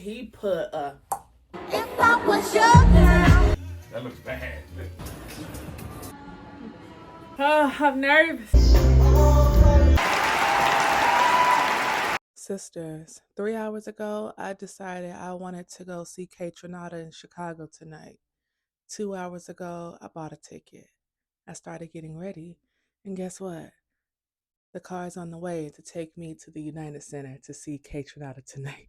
He put a. If I was your girl. That looks bad. I'm nervous. Sisters, 3 hours ago, I decided I wanted to go see Kate Renata in Chicago tonight. 2 hours ago, I bought a ticket. I started getting ready, and guess what? The car is on the way to take me to the United Center to see Kate Renata tonight.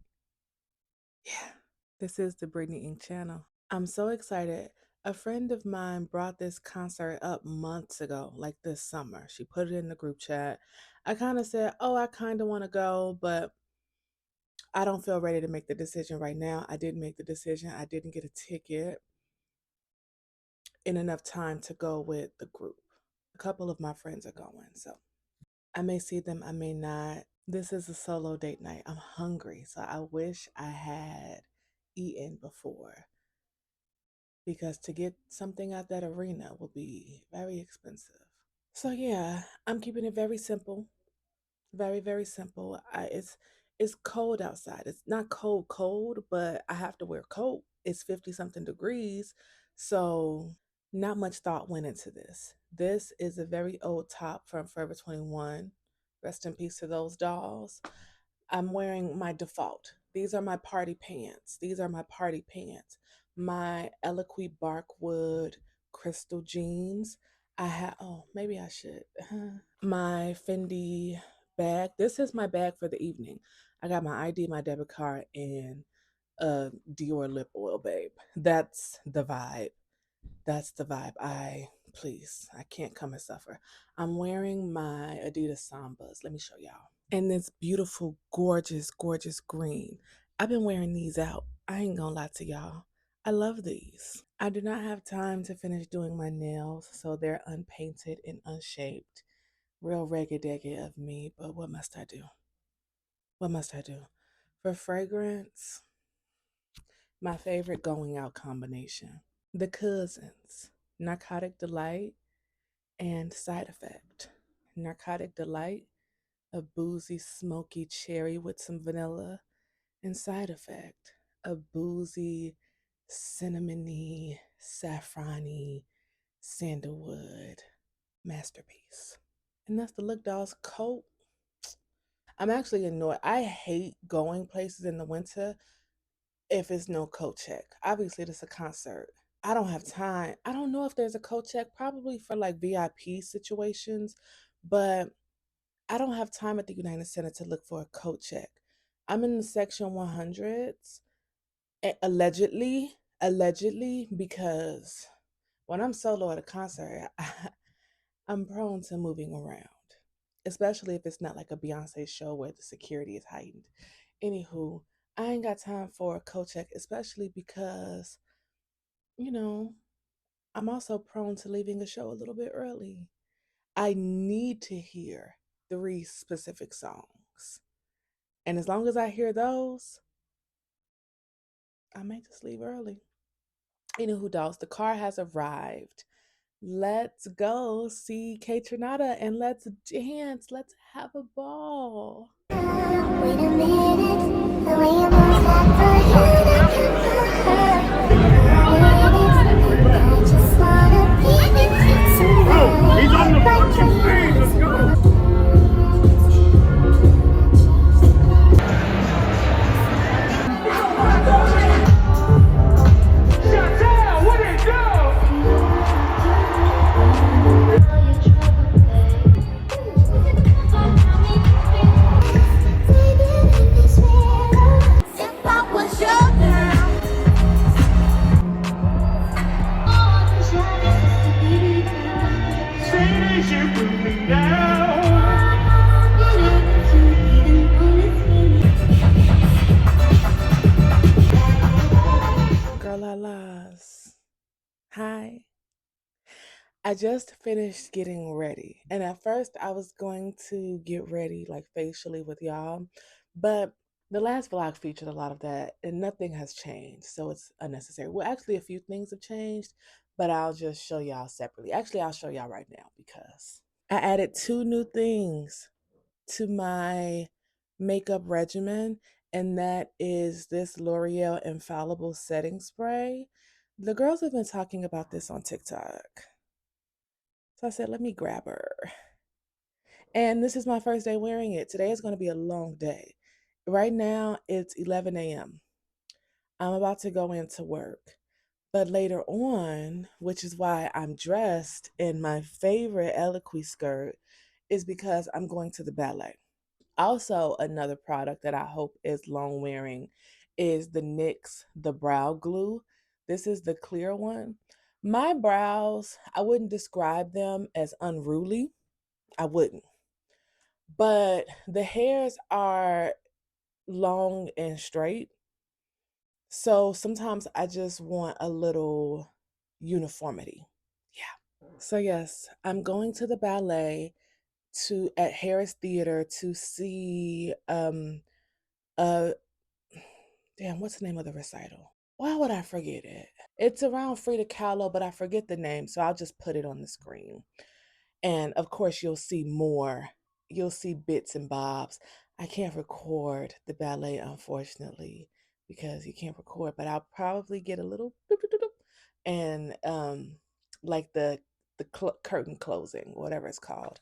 Yeah, this is the Brittneyinc channel. I'm so excited. A friend of mine brought this concert up months ago, like this summer. She put it in the group chat. I kind of said, oh, I kind of want to go, but I don't feel ready to make the decision right now. I didn't make the decision. I didn't get a ticket in enough time to go with the group. A couple of my friends are going, so I may see them, I may not. This is a solo date night. I'm hungry, so I wish I had eaten before because to get something at that arena will be very expensive. So yeah, I'm keeping it very simple. Very, very simple. It's cold outside. It's not cold, cold, but I have to wear a coat. It's 50 something degrees. So not much thought went into this. This is a very old top from Forever 21. Rest in peace to those dolls. I'm wearing my default. These are my party pants. These are my party pants. My Eloquy Barkwood crystal jeans. I have, oh, maybe I should. My Fendi bag. This is my bag for the evening. I got my ID, my debit card, and Dior lip oil, babe. That's the vibe. That's the vibe. I can't come and suffer. I'm wearing my Adidas Sambas. Let me show y'all. And this beautiful, gorgeous, gorgeous green. I've been wearing these out. I ain't gonna lie to y'all. I love these. I do not have time to finish doing my nails, so they're unpainted and unshaped. Real reggae of me, but what must I do? What must I do? For fragrance, my favorite going out combination. The Cousins, Narcotic Delight and Side Effect. Narcotic Delight, a boozy, smoky cherry with some vanilla, and Side Effect, a boozy, cinnamony, saffrony, sandalwood masterpiece. And that's the Look Dolls coat. I'm actually annoyed. I hate going places in the winter if it's no coat check. Obviously, this is a concert. I don't have time. I don't know if there's a coat check, probably for like VIP situations, but I don't have time at the United Center to look for a coat check. I'm in the section 100s, allegedly, because when I'm solo at a concert, I'm prone to moving around, especially if it's not like a Beyonce show where the security is heightened. Anywho, I ain't got time for a coat check, especially because, you know, I'm also prone to leaving a show a little bit early. I need to hear 3 specific songs. And as long as I hear those, I may just leave early. Anywho, dolls, the car has arrived. Let's go see Kate Renata and let's dance. Let's have a ball. Wait a minute, the way you move that body, I can't just wanna be with you tonight. He's on the fucking stage. Let's go. If I was your girl. Say she put me down. Girl lalas. Hi. I just finished getting ready. And at first I was going to get ready like facially with y'all, but the last vlog featured a lot of that and nothing has changed. So it's unnecessary. Well, actually a few things have changed, but I'll just show y'all separately. Actually, I'll show y'all right now because I added 2 new things to my makeup regimen and that is this L'Oreal Infallible Setting Spray. The girls have been talking about this on TikTok. So I said, let me grab her. And this is my first day wearing it. Today is going to be a long day. Right now, it's 11 a.m. I'm about to go into work. But later on, which is why I'm dressed in my favorite Eloquii skirt, is because I'm going to the ballet. Also, another product that I hope is long wearing is the NYX the brow glue. This is the clear one. My brows, I wouldn't describe them as unruly. I wouldn't. But the hairs are long and straight. So sometimes I just want a little uniformity. Yeah. So yes, I'm going to the ballet to at Harris Theater to see uh damn, what's the name of the recital? Why would I forget it? It's around Frida Kahlo, but I forget the name, so I'll just put it on the screen. And of course, you'll see more. You'll see bits and bobs. I can't record the ballet, unfortunately, because you can't record, but I'll probably get a little doop, doop, doop, doop, and like the curtain closing, whatever it's called.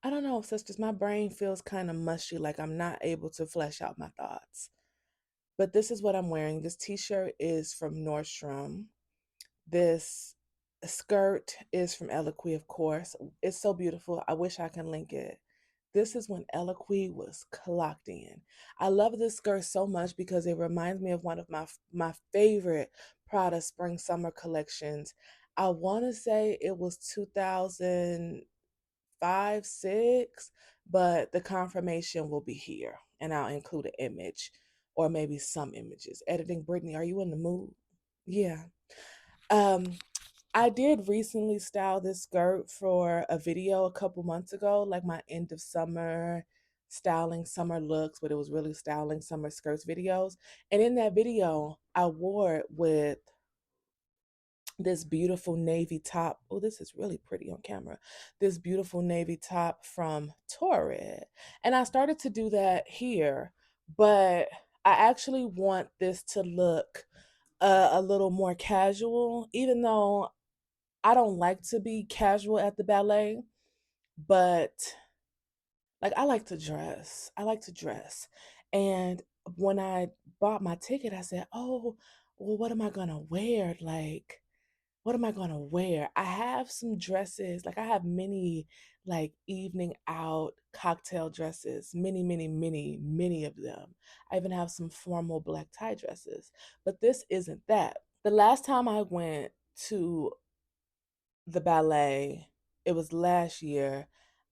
I don't know, sisters. My brain feels kind of mushy, like I'm not able to flesh out my thoughts. But this is what I'm wearing. This t-shirt is from Nordstrom. This skirt is from Eloquii, of course. It's so beautiful. I wish I can link it. This is when Eloquii was clocked in. I love this skirt so much because it reminds me of one of my favorite Prada spring summer collections. I want to say it was 2005, 6, but the confirmation will be here and I'll include an image or maybe some images. Editing Brittany, are you in the mood? Yeah. Um, I did recently style this skirt for a video a couple months ago, like my end of summer styling summer looks, but it was really styling summer skirts videos. And in that video, I wore it with this beautiful navy top. Oh, this is really pretty on camera. This beautiful navy top from Torrid. And I started to do that here, but I actually want this to look a little more casual, even though I don't like to be casual at the ballet, but like I like to dress. I like to dress. And when I bought my ticket, I said, "Oh, well, what am I gonna wear? Like, what am I gonna wear?" I have some dresses, like I have many like evening out cocktail dresses, many of them. I even have some formal black tie dresses, but this isn't that. The last time I went to the ballet, it was last year,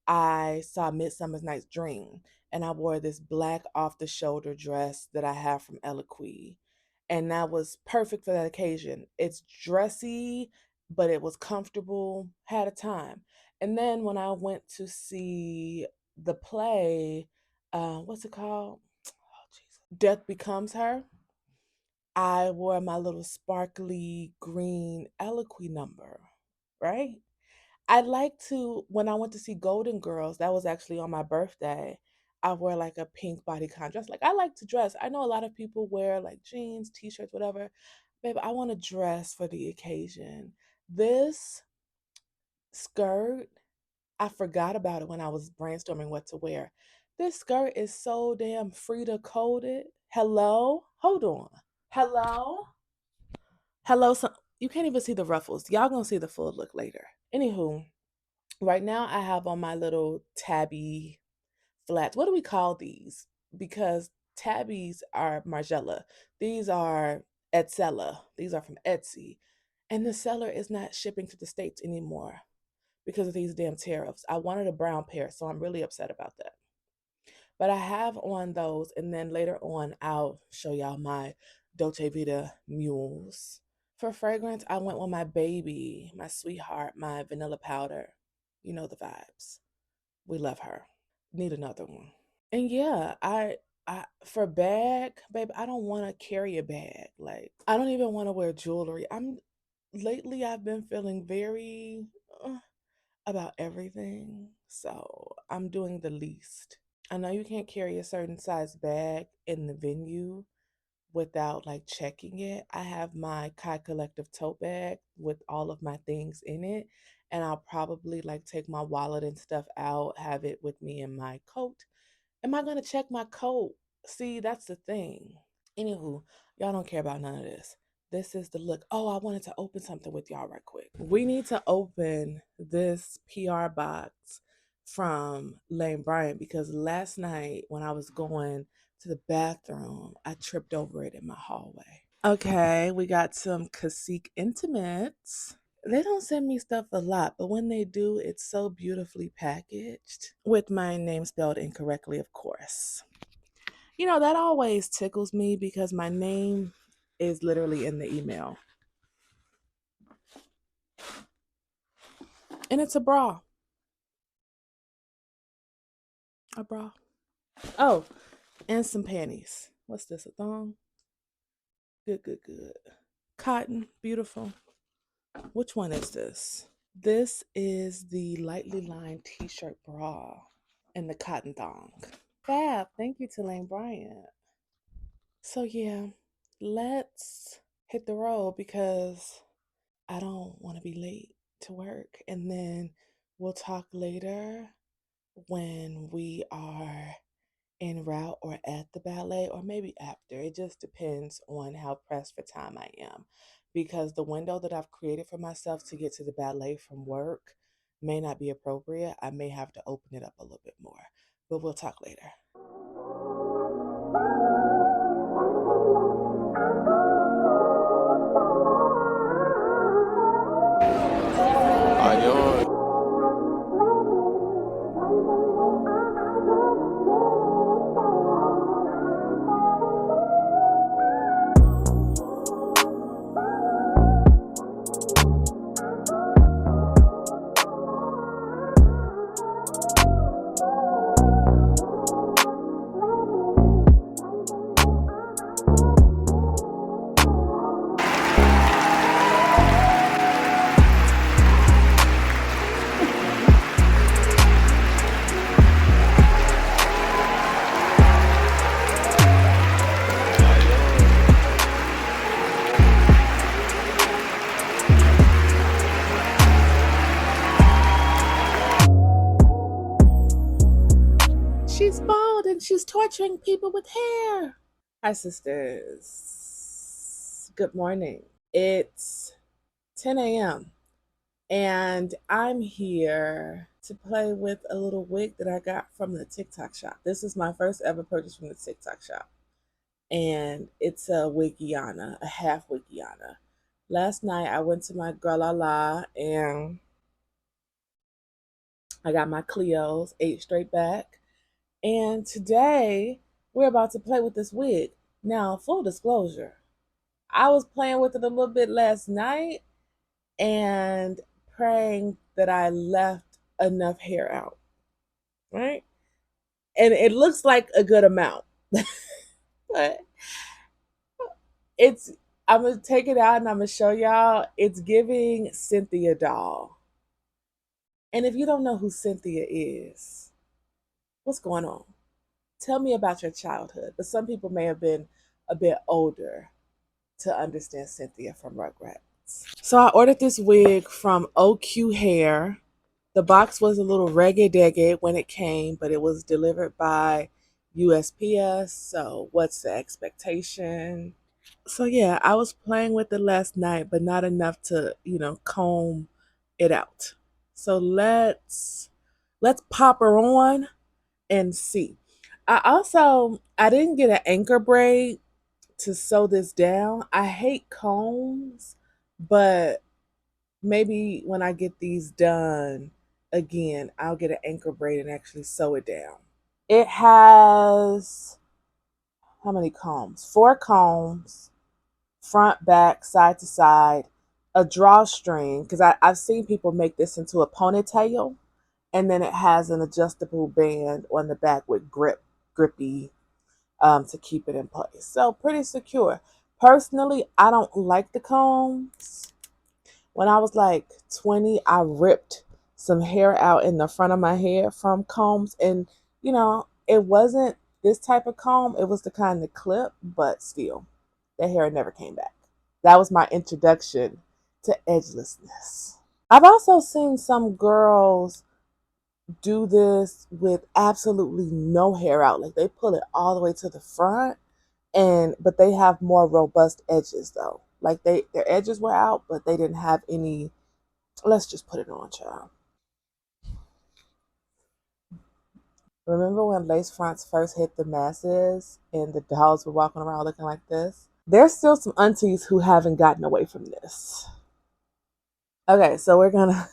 I saw Midsummer's Night's Dream and I wore this black off the shoulder dress that I have from Eloquii. And that was perfect for that occasion. It's dressy, but it was comfortable, had a time. And then when I went to see the play, what's it called? Oh, Jesus. Death Becomes Her. I wore my little sparkly green Eloquii number, right? I like to, when I went to see Golden Girls, that was actually on my birthday. I wore like a pink bodycon dress. Like I like to dress. I know a lot of people wear like jeans, t-shirts, whatever. Babe, I want to dress for the occasion. This skirt, I forgot about it when I was brainstorming what to wear. This skirt is so damn Frida coded. Hello? Hold on. Hello? Hello? So, you can't even see the ruffles. Y'all gonna see the full look later. Anywho, right now I have on my little tabby flats. What do we call these? Because tabbies are Margiela. These are Etsella. These are from Etsy. And the seller is not shipping to the States anymore because of these damn tariffs. I wanted a brown pair, so I'm really upset about that. But I have on those, and then later on, I'll show y'all my Dolce Vita mules. For fragrance, I went with my baby, my sweetheart, my vanilla powder. You know the vibes. We love her. Need another one. And yeah, I for bag, babe, I don't want to carry a bag. Like I don't even want to wear jewelry. I'm lately I've been feeling very about everything. So, I'm doing the least. I know you can't carry a certain size bag in the venue without like checking it. I have my Kai Collective tote bag with all of my things in it, and I'll probably like take my wallet and stuff out, have it with me in my coat. Am I gonna check my coat? See, that's the thing. Anywho, y'all don't care about none of this. This is the look. Oh, I wanted to open something with y'all right quick. We need to open this PR box from Lane Bryant because last night when I was going to the bathroom, I tripped over it in my hallway. Okay, we got some Cacique Intimates. They don't send me stuff a lot, but when they do, it's so beautifully packaged with my name spelled incorrectly, of course. You know, that always tickles me because my name is literally in the email. And it's a bra. A bra. Oh, and some panties. What's this? A thong? Good, good, good. Cotton. Beautiful. Which one is this? This is the lightly lined t shirt bra and the cotton thong. Fab. Thank you to Lane Bryant. So, yeah, let's hit the road because I don't want to be late to work. And then we'll talk later when we are en route or at the ballet, or maybe after. It just depends on how pressed for time I am. Because the window that I've created for myself to get to the ballet from work may not be appropriate. I may have to open it up a little bit more. But we'll talk later. Ayun. She's bald and she's torturing people with hair. Hi, sisters. Good morning. It's 10 a.m. and I'm here to play with a little wig that I got from the TikTok shop. This is my first ever purchase from the TikTok shop, and it's a wigiana, a half wigiana. Last night I went to my Girl La La and I got my Cleos, 8 straight back. And today we're about to play with this wig. Now, full disclosure, I was playing with it a little bit last night and praying that I left enough hair out, right? And it looks like a good amount. But it's I'm gonna take it out and I'm gonna show y'all. It's giving Cynthia doll. And if you don't know who Cynthia is, what's going on? Tell me about your childhood. But some people may have been a bit older to understand Cynthia from Rugrats. So I ordered this wig from OQ Hair. The box was a little reggae when it came, but it was delivered by USPS. So what's the expectation? So yeah, I was playing with it last night, but not enough to, comb it out. So let's pop her on and see. I didn't get an anchor braid to sew this down. I hate combs, but maybe when I get these done again, I'll get an anchor braid and actually sew it down. It has how many combs? 4 combs, front, back, side to side, a drawstring, because I've seen people make this into a ponytail, and then it has an adjustable band on the back with grippy to keep it in place. So pretty secure. Personally, I don't like the combs. When I was like 20, I ripped some hair out in the front of my hair from combs, and it wasn't this type of comb. It was the kind of clip, but still, the hair never came back. That was my introduction to edgelessness. I've also seen some girls do this with absolutely no hair out. Like they pull it all the way to the front, and but they have more robust edges though. Like their edges were out, but they didn't have any. Let's just put it on, child. Remember when lace fronts first hit the masses and the dolls were walking around looking like this? There's still some aunties who haven't gotten away from this. Okay, so we're gonna.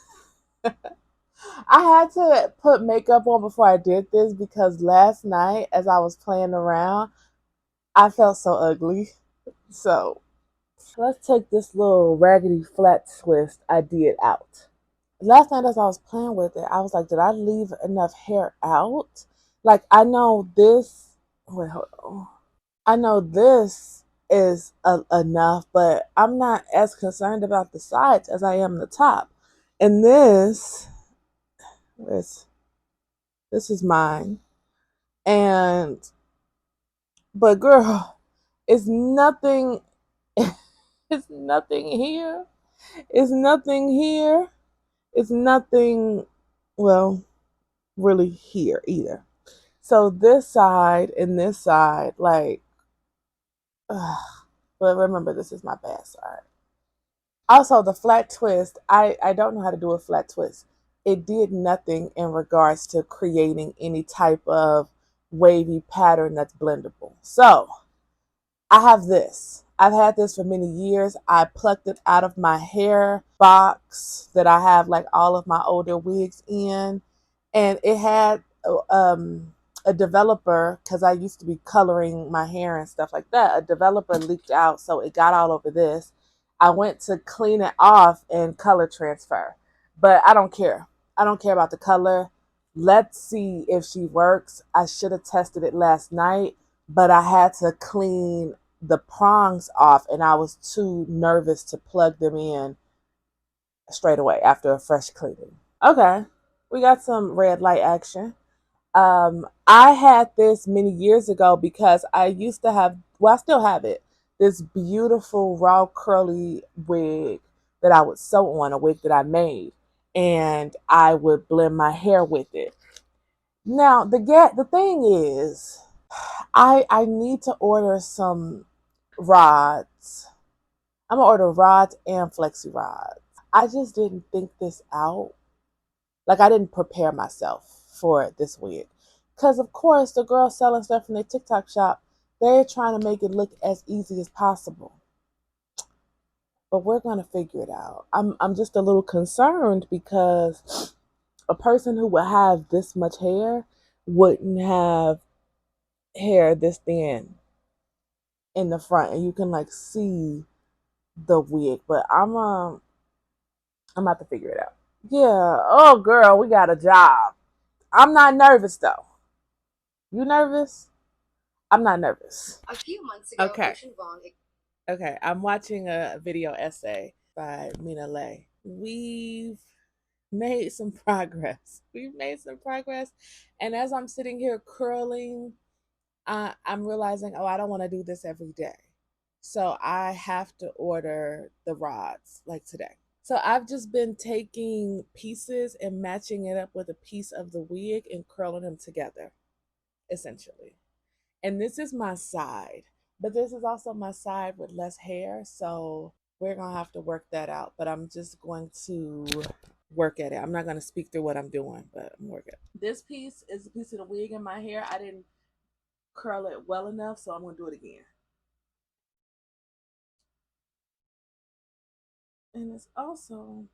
I had to put makeup on before I did this because last night, as I was playing around, I felt so ugly. So let's take this little raggedy flat twist I did out. Last night, as I was playing with it, I was like, did I leave enough hair out? Like, I know this. Wait, hold on. I know this is enough, but I'm not as concerned about the sides as I am the top. And is this is mine. And but girl, it's nothing. It's nothing here. It's nothing here. It's nothing. Well, really here either. So this side and this side, like, but remember, this is my bad side. Also, the flat twist, I don't know how to do a flat twist. It did nothing in regards to creating any type of wavy pattern that's blendable. So I have this. I've had this for many years. I plucked it out of my hair box that I have like all of my older wigs in. And it had a developer, because I used to be coloring my hair and stuff like that. A developer leaked out, so it got all over this. I went to clean it off and color transfer, but I don't care. I don't care about the color. Let's see if she works. I should have tested it last night, but I had to clean the prongs off and I was too nervous to plug them in straight away after a fresh cleaning. Okay, we got some red light action. I had this many years ago because I used to have, well, I still have it, this beautiful raw curly wig that I would sew on, a wig that I made, and I would blend my hair with it. Now, the thing is, I need to order some rods. I'm gonna order rods and flexi rods. I just didn't think this out. Like I didn't prepare myself for this wig. Because of course the girls selling stuff from their TikTok shop, they're trying to make it look as easy as possible. But we're gonna figure it out. I'm just a little concerned because a person who would have this much hair wouldn't have hair this thin in the front and you can like see the wig. But I'm about to figure it out. Yeah. Oh girl, we got a job. I'm not nervous though. You nervous? I'm not nervous. A few months ago, okay. Okay, I'm watching a video essay by Mina Lay. We've made some progress. We've made some progress. And as I'm sitting here curling, I'm realizing, oh, I don't want to do this every day. So I have to order the rods like today. So I've just been taking pieces and matching it up with a piece of the wig and curling them together, essentially. And this is my side, but this is also my side with less hair. So we're going to have to work that out. But I'm just going to work at it. I'm not going to speak through what I'm doing, but I'm working. This piece is a piece of the wig in my hair. I didn't curl it well enough, so I'm going to do it again. And it's also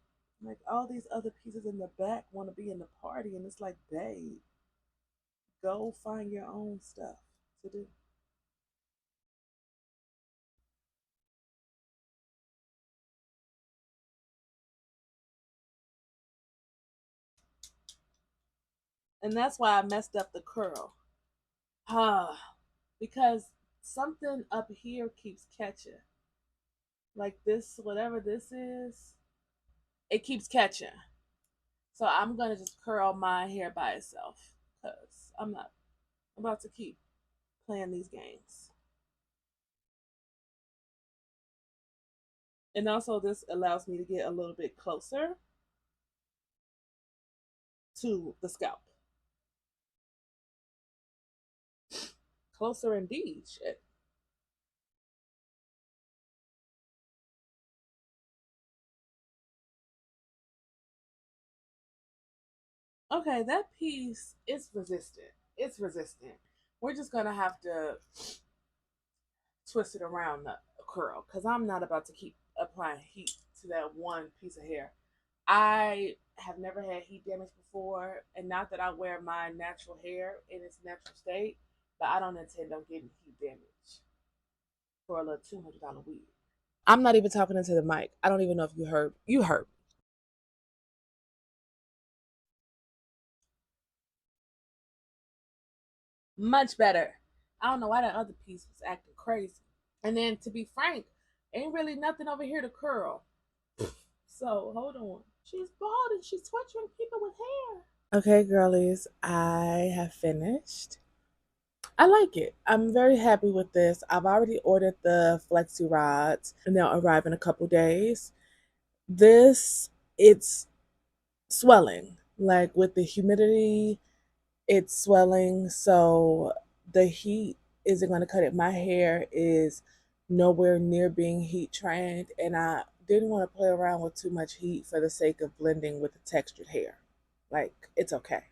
like all these other pieces in the back want to be in the party. And it's like, babe, go find your own stuff to do. And that's why I messed up the curl. Because something up here keeps catching. Like this, whatever this is, it keeps catching. So I'm gonna just curl my hair by itself because I'm not. I'm about to keep playing these games. And also, this allows me to get a little bit closer to the scalp. Closer indeed. Shit. Okay, that piece is resistant. It's resistant. We're just gonna have to twist it around the curl because I'm not about to keep applying heat to that one piece of hair. I have never had heat damage before, and not that I wear my natural hair in its natural state, but I don't intend on getting heat damage for a little $200 wig. I'm not even talking into the mic. I don't even know if you heard. You heard. Much better. I don't know why that other piece was acting crazy. And then to be frank, ain't really nothing over here to curl. So hold on. She's bald and she's torturing people with hair. Okay, girlies, I have finished. I like it. I'm very happy with this. I've already ordered the flexi rods and they'll arrive in a couple days. This, it's swelling. Like with the humidity, it's swelling. So the heat isn't going to cut it. My hair is nowhere near being heat trained, and I didn't want to play around with too much heat for the sake of blending with the textured hair. Like, it's okay.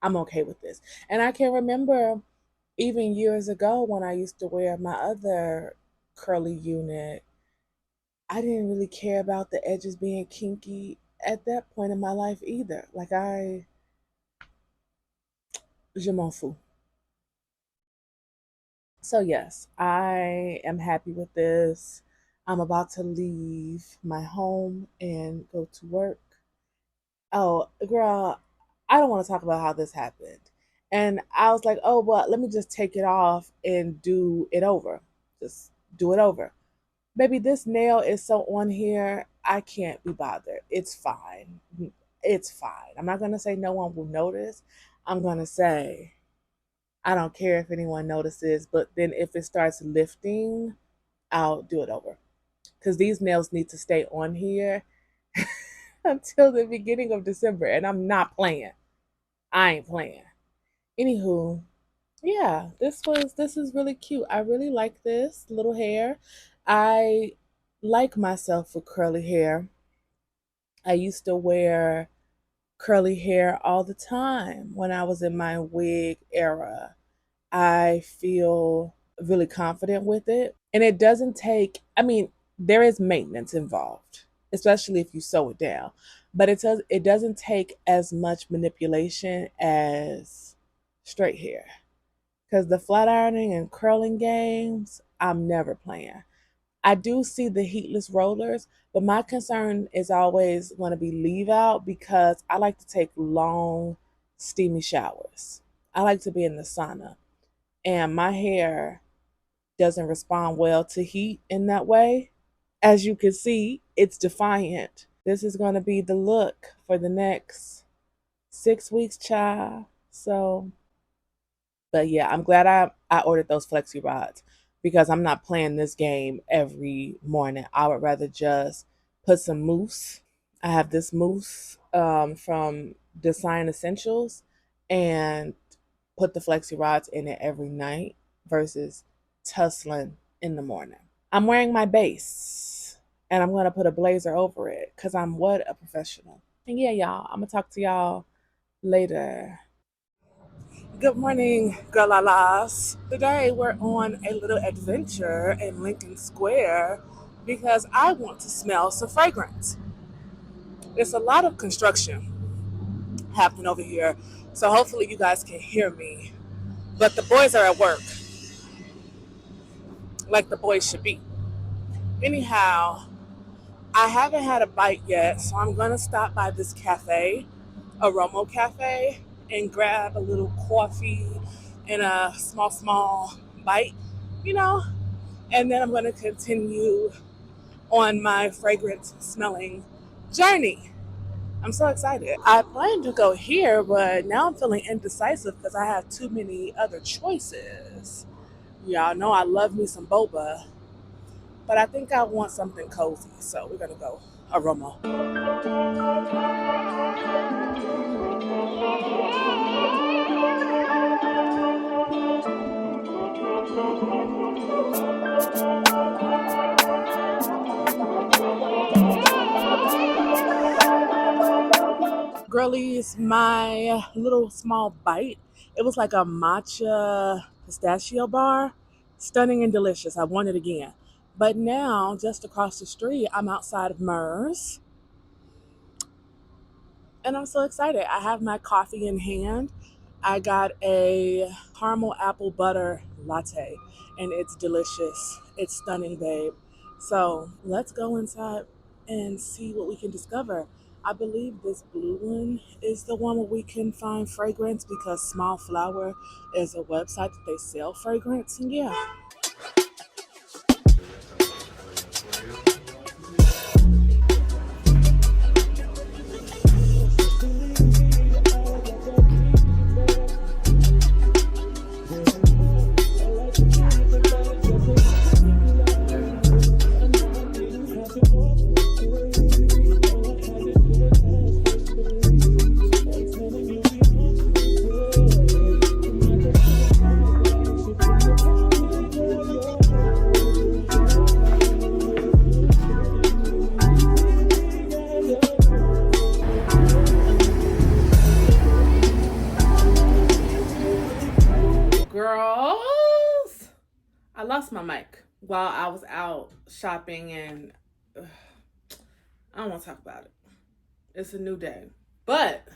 I'm okay with this. And I can remember even years ago when I used to wear my other curly unit, I didn't really care about the edges being kinky at that point in my life either. Like, je m'en fous. So, yes, I am happy with this. I'm about to leave my home and go to work. Oh, girl, I don't want to talk about how this happened. And I was like, oh, well, let me just take it off and do it over. Just do it over. Baby, this nail is so on here, I can't be bothered. It's fine. It's fine. I'm not going to say no one will notice. I'm going to say I don't care if anyone notices, but then if it starts lifting, I'll do it over. Because these nails need to stay on here until the beginning of December, and I'm not playing. I ain't playing. Anywho, yeah, this is really cute. I really like this little hair. I like myself with curly hair. I used to wear curly hair all the time when I was in my wig era. I feel really confident with it. And it doesn't take, I mean, there is maintenance involved, especially if you sew it down. But it doesn't take as much manipulation as straight hair. Because the flat ironing and curling games, I'm never playing. I do see the heatless rollers, but my concern is always going to be leave out because I like to take long, steamy showers. I like to be in the sauna, and my hair doesn't respond well to heat in that way. As you can see, it's defiant. This is going to be the look for the next 6 weeks, child. So, but yeah, I'm glad I ordered those flexi rods because I'm not playing this game every morning. I would rather just put some mousse. I have this mousse from Design Essentials and put the flexi rods in it every night versus tussling in the morning. I'm wearing my base and I'm going to put a blazer over it because I'm what? A professional. And yeah, y'all, I'm going to talk to y'all later. Good morning, galalas. Today we're on a little adventure in Lincoln Square because I want to smell some fragrance. There's a lot of construction happening over here, so hopefully you guys can hear me. But the boys are at work, like the boys should be. Anyhow, I haven't had a bite yet, so I'm gonna stop by this cafe, Aromo Cafe, and grab a little coffee and a small bite, you know, and then I'm gonna continue on my fragrance smelling journey. I'm so excited. I planned to go here, but now I'm feeling indecisive because I have too many other choices. Y'all know I love me some boba, but I think I want something cozy, so we're gonna go aroma. Girlies, my little small bite. It was like a matcha pistachio bar. Stunning and delicious. I want it again. But now, just across the street, I'm outside of Murs. And I'm so excited. I have my coffee in hand. I got a caramel apple butter latte, and it's delicious. It's stunning, babe. So let's go inside and see what we can discover. I believe this blue one is the one where we can find fragrance because Small Flower is a website that they sell fragrance. And yeah, girls, I lost my mic while I was out shopping, and I don't want to talk about it. It's a new day. But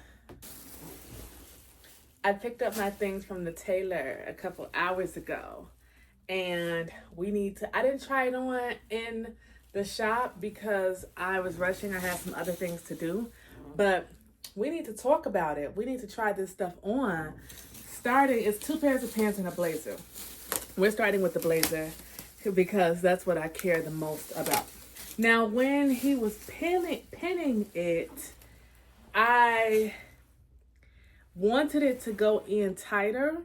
I picked up my things from the tailor a couple hours ago, and I didn't try it on in the shop because I was rushing. I had some other things to do, but we need to talk about it. We need to try this stuff on. It's 2 pairs of pants and a blazer. We're starting with the blazer because that's what I care the most about. Now, when he was pinning it, I wanted it to go in tighter,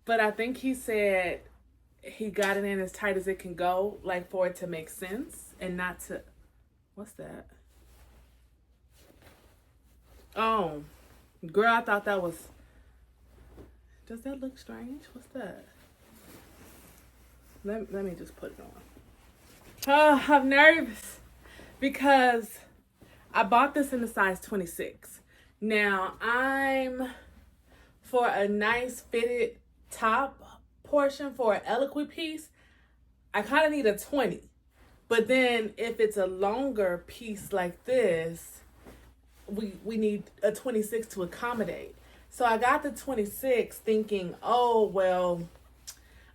but I think he said he got it in as tight as it can go, like for it to make sense and not to. What's that? Oh, girl, I thought that was. Does that look strange? What's that? Let me just put it on. Oh, I'm nervous because I bought this in the size 26. Now, for a nice fitted top portion for an eloquent piece, I kind of need a 20. But then if it's a longer piece like this, we need a 26 to accommodate. So I got the 26 thinking, oh, well,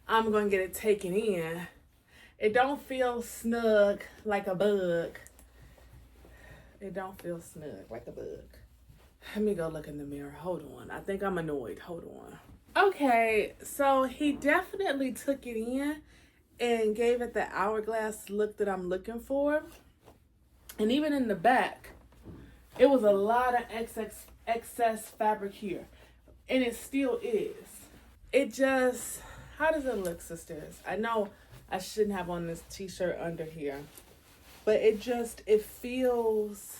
I'm going to get it taken in. It don't feel snug like a bug. It don't feel snug like a bug. Let me go look in the mirror. Hold on. I think I'm annoyed. Hold on. Okay, so he definitely took it in and gave it the hourglass look that I'm looking for. And even in the back, it was a lot of excess fabric here. And it still is. It just, how does it look, sisters? I know I shouldn't have on this t-shirt under here, but it feels,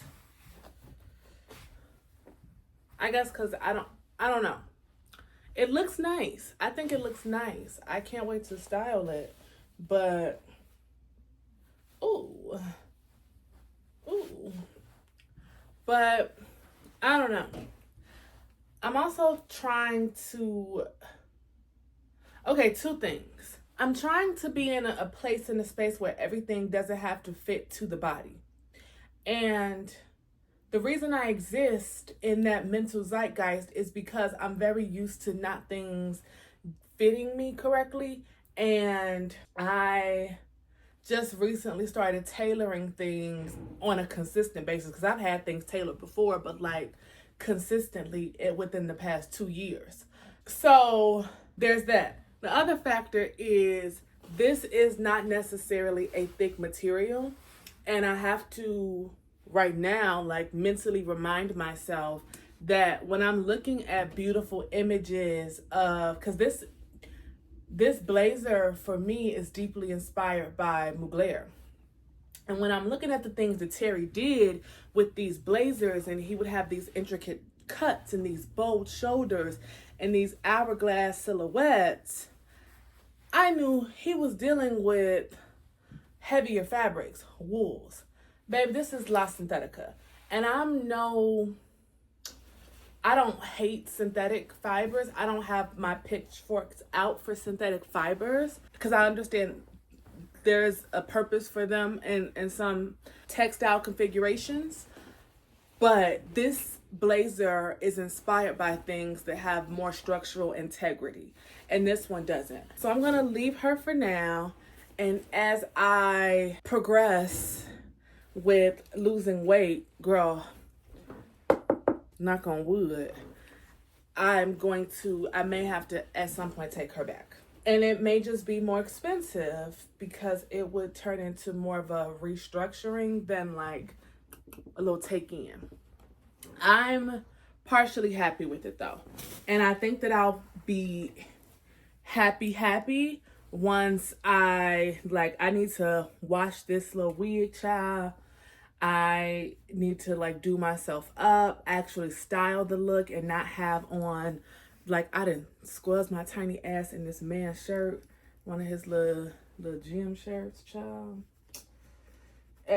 I guess because I don't know. It looks nice. I think it looks nice. I can't wait to style it, but, ooh, but I don't know. I'm also trying to, okay, 2 things. I'm trying to be in a place, in a space where everything doesn't have to fit to the body. And the reason I exist in that mental zeitgeist is because I'm very used to not things fitting me correctly. And I just recently started tailoring things on a consistent basis because I've had things tailored before, but like consistently within the past 2 years. So there's that. The other factor is this is not necessarily a thick material, and I have to right now, like mentally remind myself that when I'm looking at beautiful images of, because this blazer for me is deeply inspired by Mugler. And when I'm looking at the things that Terry did with these blazers, and he would have these intricate cuts and these bold shoulders and these hourglass silhouettes, I knew he was dealing with heavier fabrics, wools. Babe, this is La Synthetica. And I don't hate synthetic fibers. I don't have my pitchforks out for synthetic fibers because I understand there's a purpose for them in some textile configurations. But this blazer is inspired by things that have more structural integrity, and this one doesn't. So I'm gonna leave her for now. And as I progress with losing weight, girl, knock on wood, I may have to at some point take her back. And it may just be more expensive because it would turn into more of a restructuring than like a little take in. I'm partially happy with it though. And I think that I'll be happy once I need to wash this little wig, child. I need to like do myself up, actually style the look and not have on, like I done squeezed my tiny ass in this man's shirt, one of his little gym shirts, child.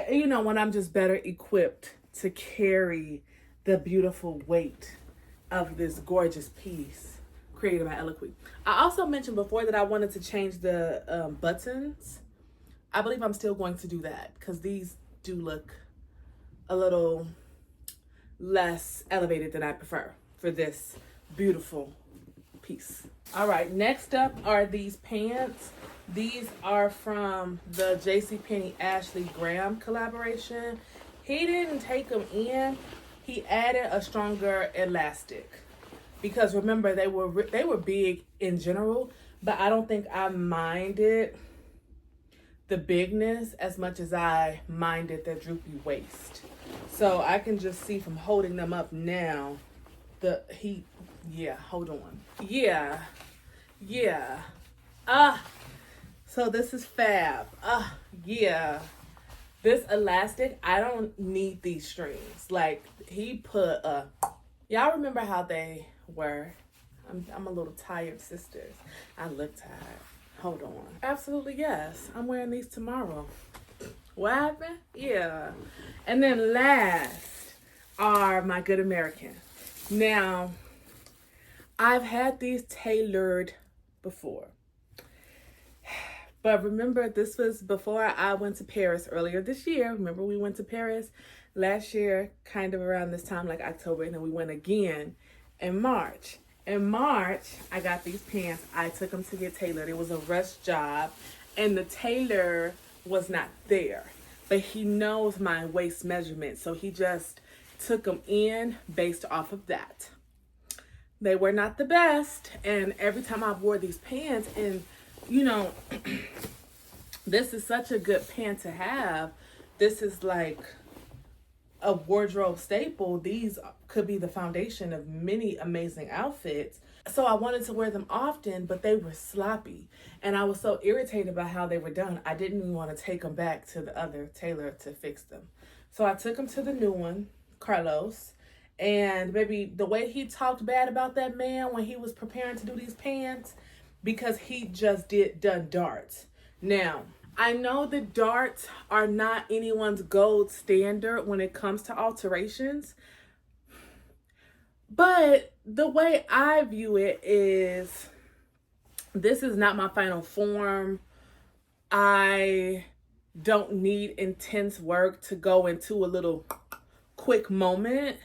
You know, when I'm just better equipped to carry the beautiful weight of this gorgeous piece created by Eloquy. I also mentioned before that I wanted to change the buttons. I believe I'm still going to do that because these do look a little less elevated than I prefer for this beautiful piece. All right, next up are these pants. These are from the JCPenney Ashley Graham collaboration. He didn't take them in. He added a stronger elastic because remember they were big in general, but I don't think I minded the bigness as much as I minded the droopy waist. So I can just see from holding them up now, hold on. Yeah. So this is fab. Yeah. This elastic, I don't need these strings. Like he put y'all remember how they were? I'm a little tired, sisters. I look tired. Hold on. Absolutely, yes. I'm wearing these tomorrow. What happened? Yeah. And then last are my Good American. Now, I've had these tailored before. But remember, this was before I went to Paris earlier this year. Remember, we went to Paris last year, kind of around this time, like October, and then we went again in March. In March, I got these pants. I took them to get tailored. It was a rush job, and the tailor was not there. But he knows my waist measurement, so he just took them in based off of that. They were not the best, and every time I wore these pants, and you know, this is such a good pant to have. This is like a wardrobe staple. These could be the foundation of many amazing outfits. So I wanted to wear them often, but they were sloppy. And I was so irritated by how they were done. I didn't even want to take them back to the other tailor to fix them. So I took them to the new one, Carlos. And baby, the way he talked bad about that man when he was preparing to do these pants, because he just done darts. Now, I know the darts are not anyone's gold standard when it comes to alterations, but the way I view it is, this is not my final form. I don't need intense work to go into a little quick moment.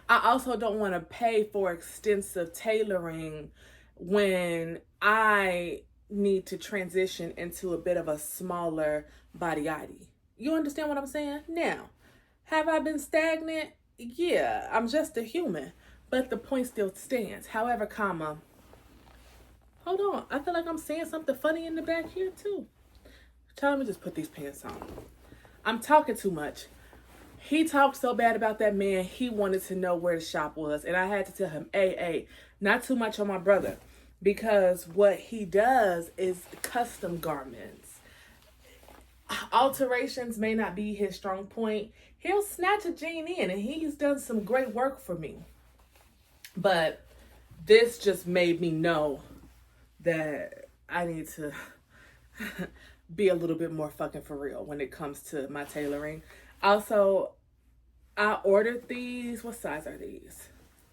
I also don't want to pay for extensive tailoring when I need to transition into a bit of a smaller body-yaddy. You understand what I'm saying? Now, have I been stagnant? Yeah, I'm just a human, but the point still stands. However, hold on. I feel like I'm saying something funny in the back here too. Let me just put these pants on. I'm talking too much. He talked so bad about that man, he wanted to know where the shop was. And I had to tell him, hey, not too much on my brother. Because what he does is custom garments. Alterations may not be his strong point. He'll snatch a jean in, and he's done some great work for me. But this just made me know that I need to be a little bit more fucking for real when it comes to my tailoring. Also, I ordered these. What size are these?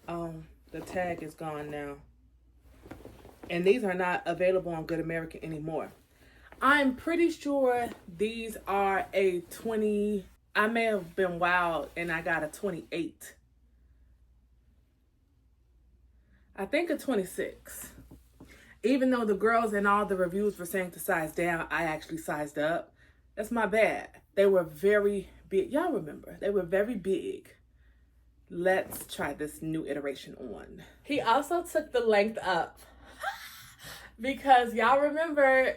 The tag is gone now. And these are not available on Good American anymore. I'm pretty sure these are a 20. I may have been wild and I got a 28. I think a 26. Even though the girls in all the reviews were saying to size down, I actually sized up. That's my bad. They were very big. Y'all remember, they were very big. Let's try this new iteration on. He also took the length up. Because y'all remember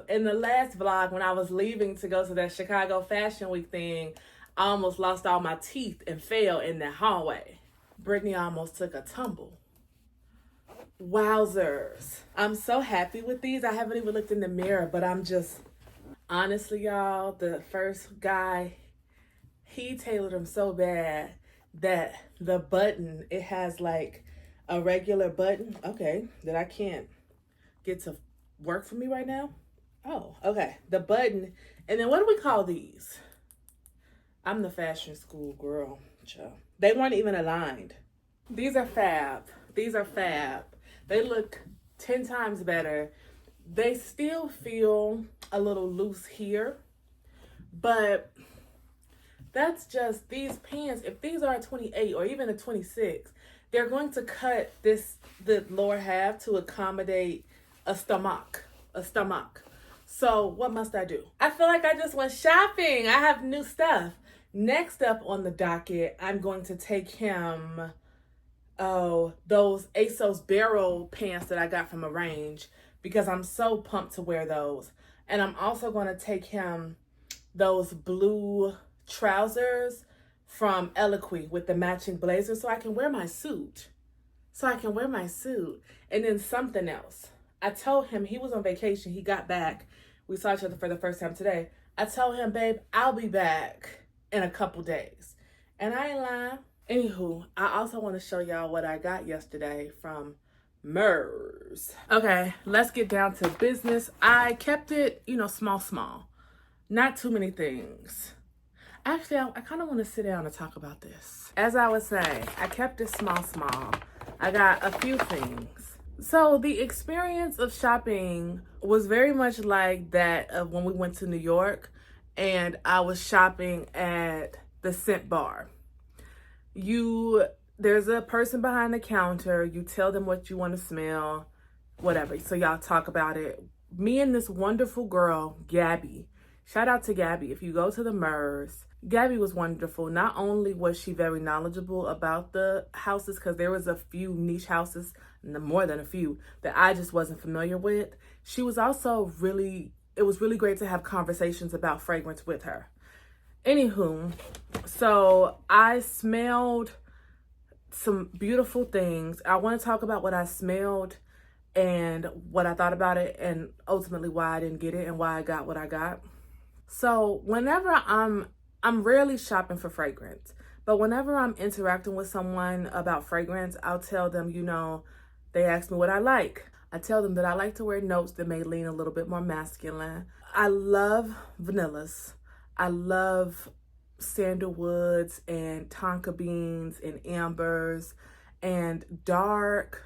in the last vlog when I was leaving to go to that Chicago Fashion Week thing, I almost lost all my teeth and fell in that hallway. Brittney almost took a tumble. Wowzers. I'm so happy with these. I haven't even looked in the mirror, but I'm just, honestly, y'all, the first guy, he tailored them so bad that the button, it has like a regular button, okay, that I can't get to work for me right now. Oh, okay. The button. And then what do we call these? I'm the fashion school girl. They weren't even aligned. These are fab. These are fab. They look 10 times better. They still feel a little loose here, but that's just these pants. If these are a 28 or even a 26, they're going to cut the lower half to accommodate a stomach. So what must I do? I feel like I just went shopping. I have new stuff. Next up on the docket, I'm going to take him, those ASOS Barrel pants that I got from Arrange because I'm so pumped to wear those. And I'm also going to take him those blue trousers from Eloquy with the matching blazer so I can wear my suit. And then something else. I told him he was on vacation. He got back. We saw each other for the first time today. I told him, babe, I'll be back in a couple days. And I ain't lying. Anywho, I also want to show y'all what I got yesterday from Mers. Okay, let's get down to business. I kept it, small. Not too many things. Actually, I kind of want to sit down and talk about this. As I was saying, I kept it small. I got a few things. So the experience of shopping was very much like that of when we went to New York and I was shopping at the scent bar. There's a person behind the counter. You tell them what you want to smell, whatever. So y'all talk about it. Me and this wonderful girl, Gabby. Shout out to Gabby. If you go to the Mers, Gabby was wonderful. Not only was she very knowledgeable about the houses, because there was a few niche houses, more than a few, that I just wasn't familiar with. She was also it was really great to have conversations about fragrance with her. Anywho, so I smelled some beautiful things. I want to talk about what I smelled and what I thought about it and ultimately why I didn't get it and why I got what I got. So whenever I'm rarely shopping for fragrance, but whenever I'm interacting with someone about fragrance, I'll tell them, they ask me what I like. I tell them that I like to wear notes that may lean a little bit more masculine. I love vanillas. I love sandalwoods and tonka beans and ambers and dark,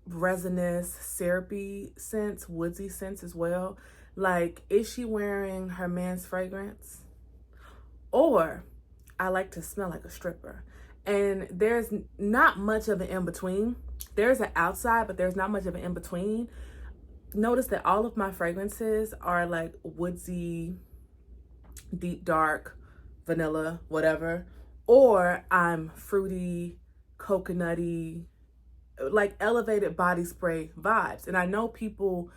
resinous, syrupy scents, woodsy scents as well. Like, is she wearing her man's fragrance? Or I like to smell like a stripper. And there's not much of an in-between. There's an outside, but there's not much of an in-between. Notice that all of my fragrances are like woodsy, deep dark, vanilla, whatever. Or I'm fruity, coconutty, like elevated body spray vibes. And I know people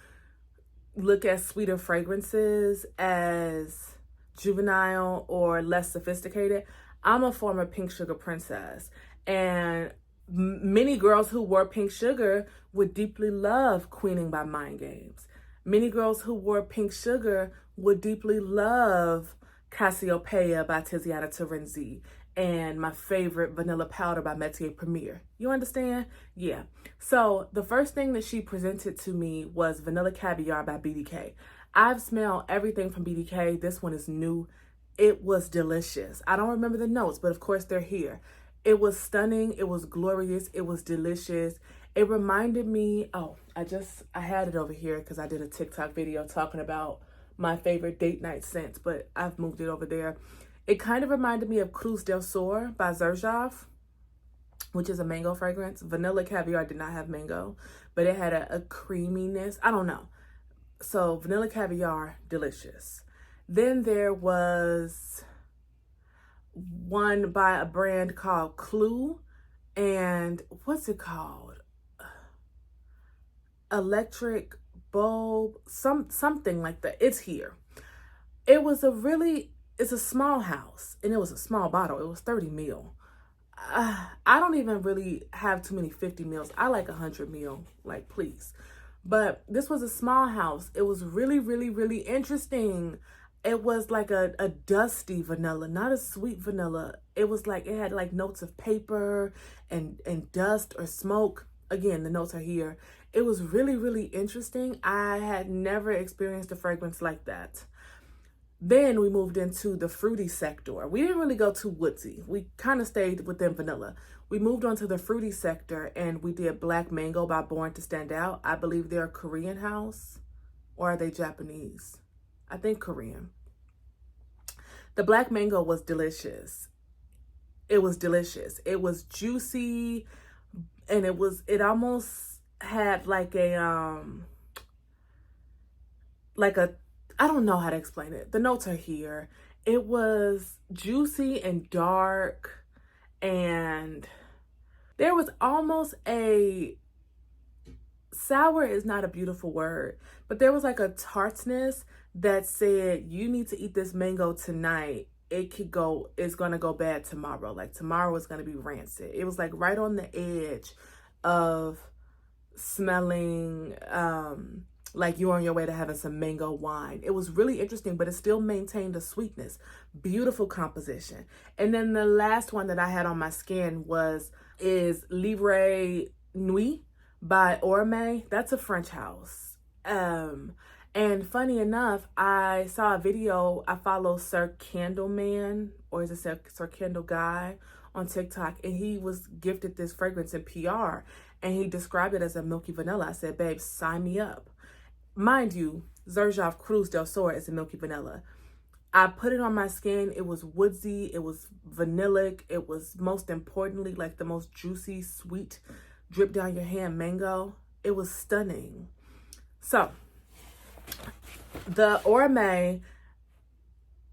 look at sweeter fragrances as juvenile or less sophisticated. I'm a former pink sugar princess, and many girls who wore pink sugar would deeply love Queening by Mind Games. Many girls who wore pink sugar would deeply love Cassiopeia by Tiziana Terenzi and my favorite Vanilla Powder by Metier Premier. You understand? Yeah. So the first thing that she presented to me was Vanilla Caviar by BDK. I've smelled everything from BDK. This one is new. It was delicious. I don't remember the notes, but of course they're here. It was stunning. It was glorious. It was delicious. It reminded me, I had it over here because I did a TikTok video talking about my favorite date night scents, but I've moved it over there. It kind of reminded me of Cruz del Sur by Xerjoff, which is a mango fragrance. Vanilla Caviar did not have mango, but it had a creaminess. I don't know. So Vanilla Caviar, delicious. Then there was one by a brand called Clue, and what's it called? Electric bulb, something like that. It's here. It's a small house, and it was a small bottle. It was 30 mil. I don't even really have too many 50 mils. I like 100 mil, like, please. But this was a small house. It was really, really, really interesting. It was like a dusty vanilla, not a sweet vanilla. It was like, it had like notes of paper and dust or smoke. Again, the notes are here. It was really, really interesting. I had never experienced a fragrance like that. Then we moved into the fruity sector. We didn't really go too woodsy. We kind of stayed within vanilla. We moved on to the fruity sector, and we did Black Mango by Born to Stand Out. I believe they're a Korean house, or are they Japanese? I think Korean. The Black Mango was delicious. It was delicious. It was juicy, and it almost had like a I don't know how to explain it. The notes are here. It was juicy and dark, and there was almost a sour is not a beautiful word, but there was like a tartness that said, you need to eat this mango tonight. It's gonna go bad tomorrow. Like tomorrow is gonna be rancid. It was like right on the edge of smelling like you're on your way to having some mango wine. It was really interesting, but it still maintained a sweetness. Beautiful composition. And then the last one that I had on my skin is Libre Nuit by Orme. That's a French house. And funny enough, I saw a video. I follow Sir Candleman, or is it Sir Candle Guy, on TikTok, and he was gifted this fragrance in PR, and he described it as a milky vanilla. I said, babe, sign me up. Mind you, Xerjoff Cruz del Sur is a milky vanilla. I put it on my skin. It was woodsy. It was vanillic. It was, most importantly, like the most juicy, sweet, drip down your hand mango. It was stunning. So the Orme,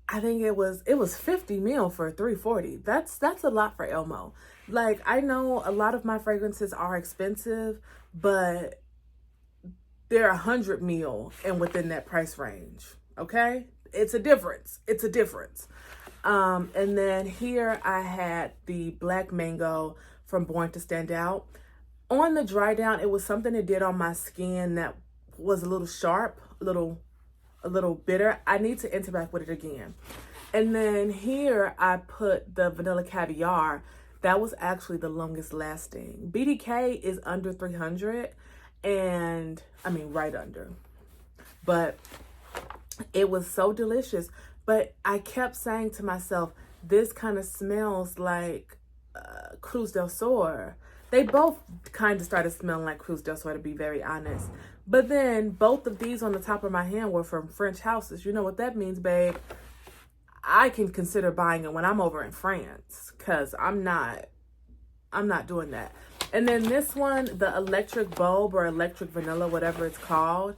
I think it was 50 mil for 340. That's a lot for Elmo. Like, I know a lot of my fragrances are expensive, but they're 100 mil and within that price range. Okay, it's a difference. It's a difference. And then here I had the Black Mango from Born to Stand Out. On the dry down, it was something it did on my skin that was a little sharp, a little bitter. I need to interact with it again. And then here I put the Vanilla Caviar. That was actually the longest lasting. BDK is under 300, and I mean right under. But it was so delicious. But I kept saying to myself, this kind of smells like Cruz del Sur. They both kind of started smelling like Cruz del Sur, to be very honest. But then both of these on the top of my hand were from French houses. You know what that means, babe? I can consider buying it when I'm over in France, because I'm not doing that. And then this one, the Electric Bulb or Electric Vanilla, whatever it's called,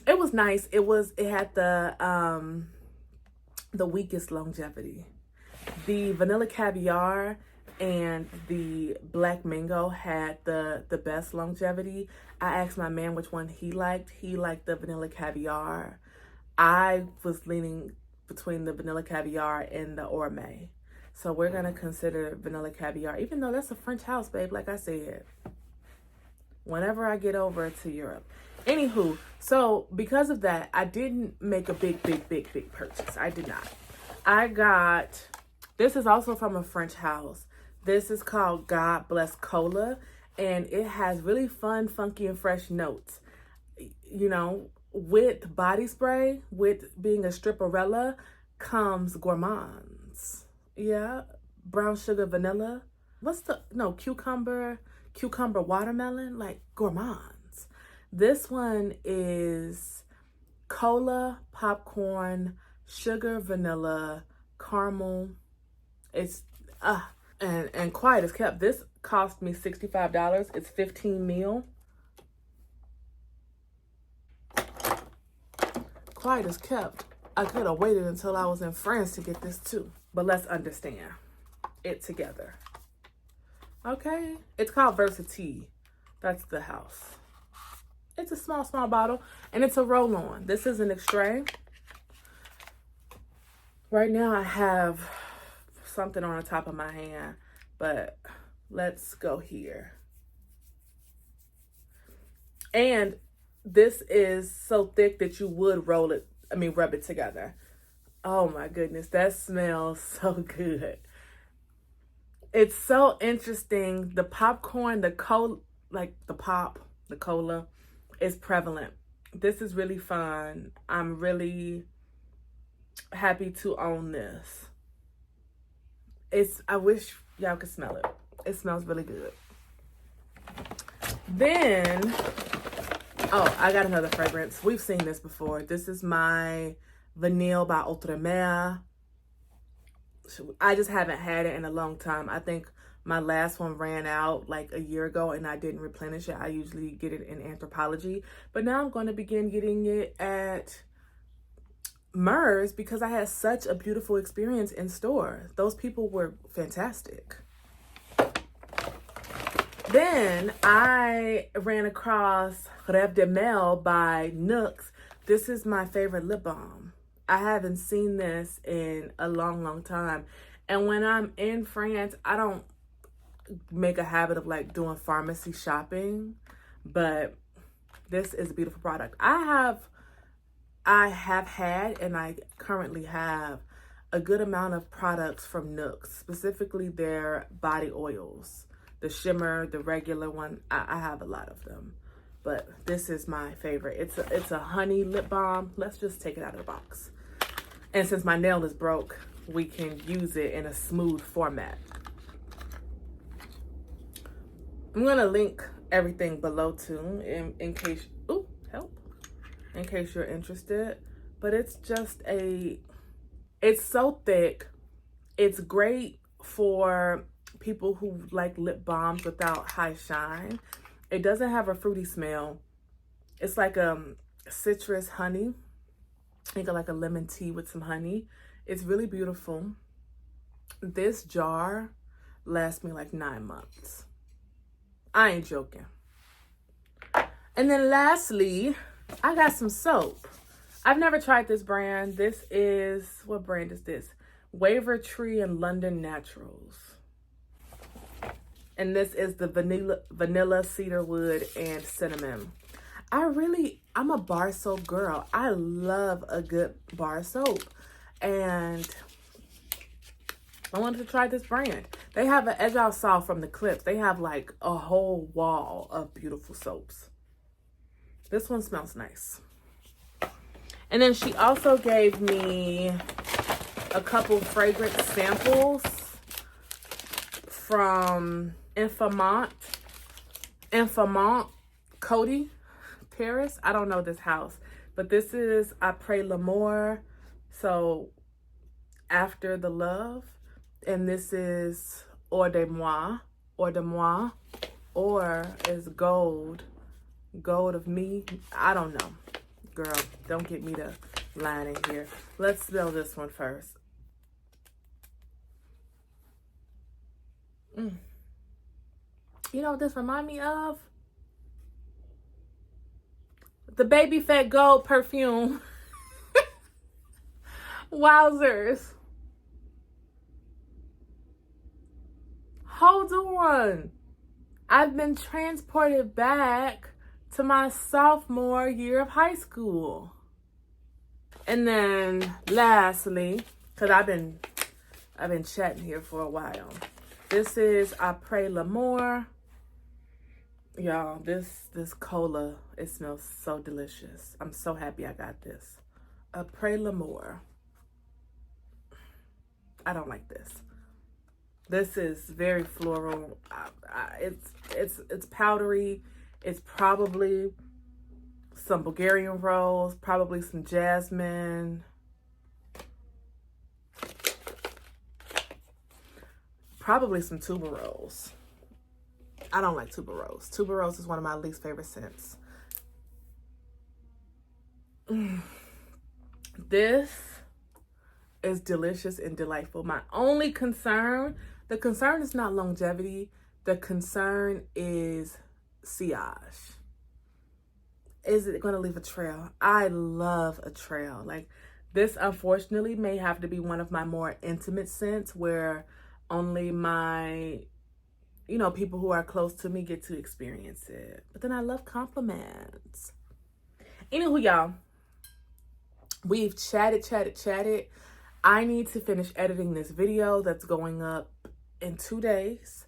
it was nice. It had the weakest longevity. The Vanilla Caviar and the Black Mango had the best longevity. I asked my man which one he liked. He liked the Vanilla Caviar. I was leaning between the vanilla caviar and the Orme. So we're going to consider vanilla caviar, even though that's a French house, babe, like I said, whenever I get over to Europe. Anywho, so because of that, I didn't make a big purchase. I did not. I got, this is also from a French house. This is called God Bless Cola, and it has really fun, funky, and fresh notes. You know, with body spray, with being a stripperella, comes gourmands. Yeah, brown sugar vanilla. Cucumber watermelon, like gourmands. This one is cola, popcorn, sugar, vanilla, caramel. It's and quiet as kept. This cost me $65. It's 15 meal. Quiet as kept. I could have waited until I was in France to get this too. But let's understand it together. Okay? It's called Versatilles. That's the house. It's a small bottle, and it's a roll-on. This is an extrait. Right now I have something on the top of my hand, but let's go here. And this is so thick that you would rub it together. Oh my goodness, that smells so good. It's so interesting. The popcorn, the cola is prevalent. This is really fun. I'm really happy to own this. I wish y'all could smell it. It smells really good. Then, I got another fragrance. We've seen this before. This is my Vanille by Outremer. I just haven't had it in a long time. I think my last one ran out like a year ago and I didn't replenish it. I usually get it in Anthropologie. But now I'm going to begin getting it at Murs because I had such a beautiful experience in store. Those people were fantastic. Then I ran across Rêve de Mel by Nuxe. This is my favorite lip balm. I haven't seen this in a long time. And when I'm in France, I don't make a habit of like doing pharmacy shopping, but this is a beautiful product. I have had and I currently have a good amount of products from Nuxe, specifically their body oils. The shimmer, the regular one, I have a lot of them. But this is my favorite. It's a honey lip balm. Let's just take it out of the box. And since my nail is broke, we can use it in a smooth format. I'm gonna link everything below too, in case, in case you're interested. But it's just it's so thick. It's great for people who like lip balms without high shine. It doesn't have a fruity smell. It's like citrus honey. Think of like a lemon tea with some honey. It's really beautiful. This jar lasts me like 9 months. I ain't joking. And then lastly, I got some soap. I've never tried this brand. This is, what brand is this? Waver Tree and London Naturals. And this is the vanilla, cedarwood, and cinnamon. I'm a bar soap girl. I love a good bar soap. And I wanted to try this brand. They have, as y'all saw from the clips, they have like a whole wall of beautiful soaps. This one smells nice. And then she also gave me a couple fragrance samples from Infamant Coty, Paris. I don't know this house, but this is Après l'Amour, so After the Love, and this is Or de Moi, or is Gold of Me. I don't know, girl. Don't get me to line in here. Let's smell this one first. You know what this remind me of? The Baby Fat Gold perfume. Wowzers. Hold on. I've been transported back to my sophomore year of high school. And then lastly, because I've been chatting here for a while. This is Après l'Amour. Y'all, this cola, it smells so delicious. I'm so happy I got this. Après l'Amour. I don't like this. This is very floral. It's powdery. It's probably some Bulgarian rose, probably some jasmine. Probably some tuberose. I don't like tuberose. Tuberose is one of my least favorite scents. This is delicious and delightful. My only concern, the concern is not longevity. The concern is sillage. Is it going to leave a trail? I love a trail. Like, this, unfortunately, may have to be one of my more intimate scents where only my, people who are close to me get to experience it. But then I love compliments. Anywho, y'all, we've chatted. I need to finish editing this video that's going up in 2 days.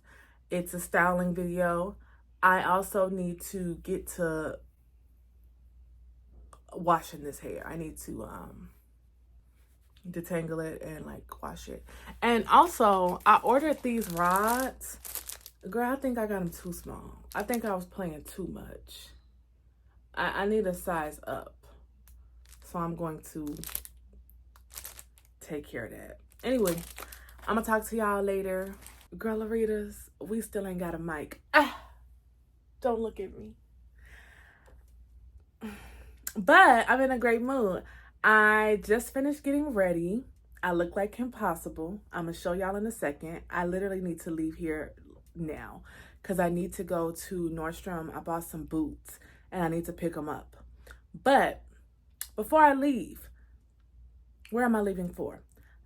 It's a styling video. I also need to get to washing this hair. I need to detangle it and like wash it. And also, I ordered these rods. Girl, I think I got them too small. I think I was playing too much. I need a size up. So I'm going to take care of that. Anyway, I'm gonna talk to y'all later. Girl Laritas, we still ain't got a mic. Don't look at me. But I'm in a great mood. I just finished getting ready. I look like Kim Possible. I'm gonna show y'all in a second. I literally need to leave here now because I need to go to Nordstrom. I bought some boots and I need to pick them up. But before I leave, where am I leaving for?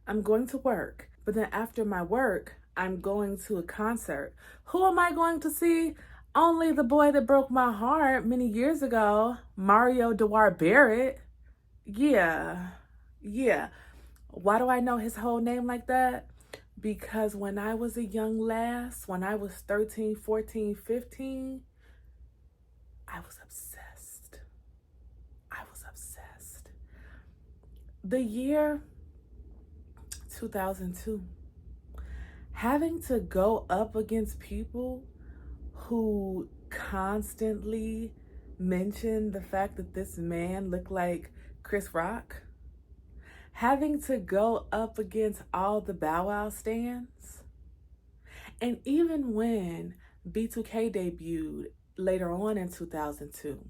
I'm going to work. But then after my work, I'm going to a concert. Who am I going to see? Only the boy that broke my heart many years ago, Mario Dewar Barrett. Yeah. Why do I know his whole name like that? Because when I was a young lass, when I was 13, 14, 15, I was obsessed. The year 2002. Having to go up against people who constantly mentioned the fact that this man looked like Chris Rock. Having to go up against all the Bow Wow stands. And even when B2K debuted later on in 2002,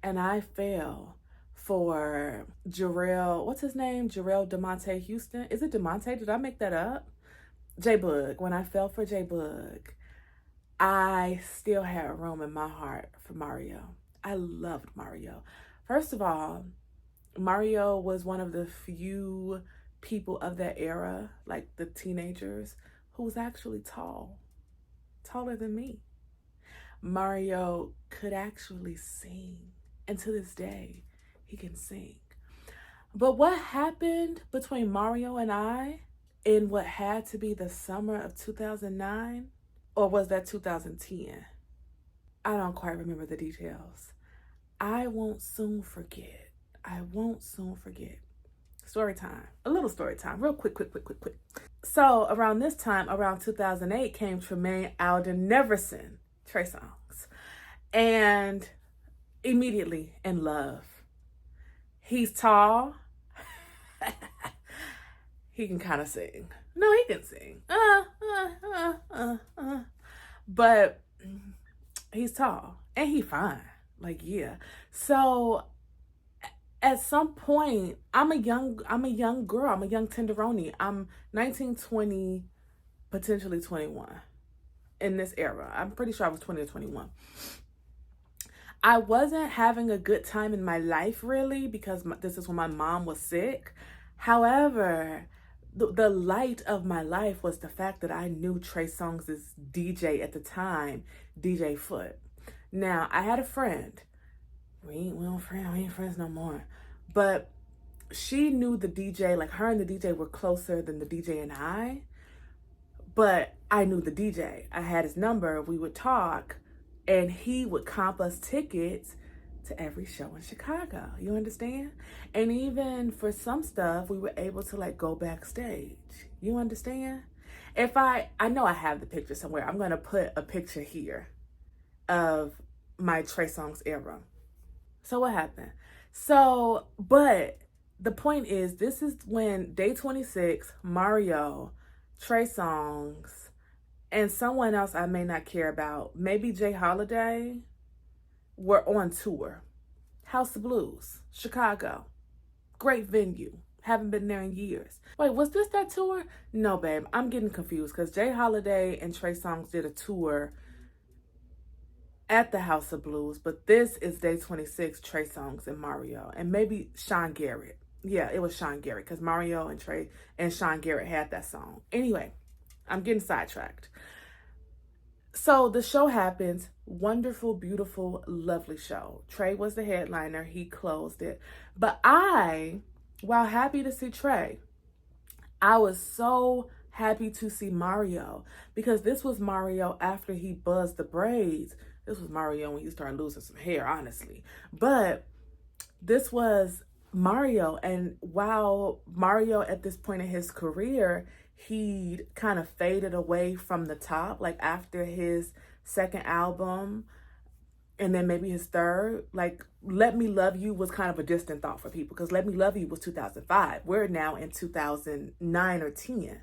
and I fell for Jarrell, what's his name? Jarrell DeMonte Houston. Is it DeMonte? Did I make that up? J-Bug. When I fell for J-Bug, I still had room in my heart for Mario. I loved Mario. First of all, Mario was one of the few people of that era, like the teenagers, who was actually tall. Taller than me. Mario could actually sing. And to this day, he can sing. But what happened between Mario and I in what had to be the summer of 2009? Or was that 2010? I don't quite remember the details. I won't soon forget. Story time. A little story time. Real quick. So around this time, around 2008, came Tremaine Alden Neverson, Trey Songz. And immediately in love. He's tall. He can kind of sing. No, he can sing. But he's tall and he fine. Like, yeah. So at some point, I'm a young girl. I'm a young tenderoni. I'm 19, 20, potentially 21 in this era. I'm pretty sure I was 20 or 21. I wasn't having a good time in my life, really, because this is when my mom was sick. However, the light of my life was the fact that I knew Trey Songz's DJ at the time, DJ Foot. Now, I had a friend. We ain't friends no more. But she knew the DJ, like her and the DJ were closer than the DJ and I. But I knew the DJ. I had his number. We would talk, and he would comp us tickets to every show in Chicago. You understand? And even for some stuff, we were able to like go backstage. You understand? If I know I have the picture somewhere. I'm gonna put a picture here of my Trey Songz era. So what happened? So, but the point is, this is when Day 26, Mario, Trey Songz, and someone else I may not care about, maybe Jay Holiday, were on tour. House of Blues, Chicago. Great venue. Haven't been there in years. Wait, was this that tour? No, babe. I'm getting confused because Jay Holiday and Trey Songz did a tour at the House of Blues, but this is Day 26, Trey Songz and Mario, and maybe Sean Garrett. Yeah, it was Sean Garrett because Mario and Trey and Sean Garrett had that song. Anyway, I'm getting sidetracked. So the show happens. Wonderful, beautiful, lovely show. Trey was the headliner. He closed it. But while happy to see Trey, I was so happy to see Mario because this was Mario after he buzzed the braids. This was Mario when he started losing some hair, honestly. But this was Mario. And while Mario at this point in his career, he'd kind of faded away from the top, like after his second album and then maybe his third, like Let Me Love You was kind of a distant thought for people because Let Me Love You was 2005. We're now in 2009 or 10.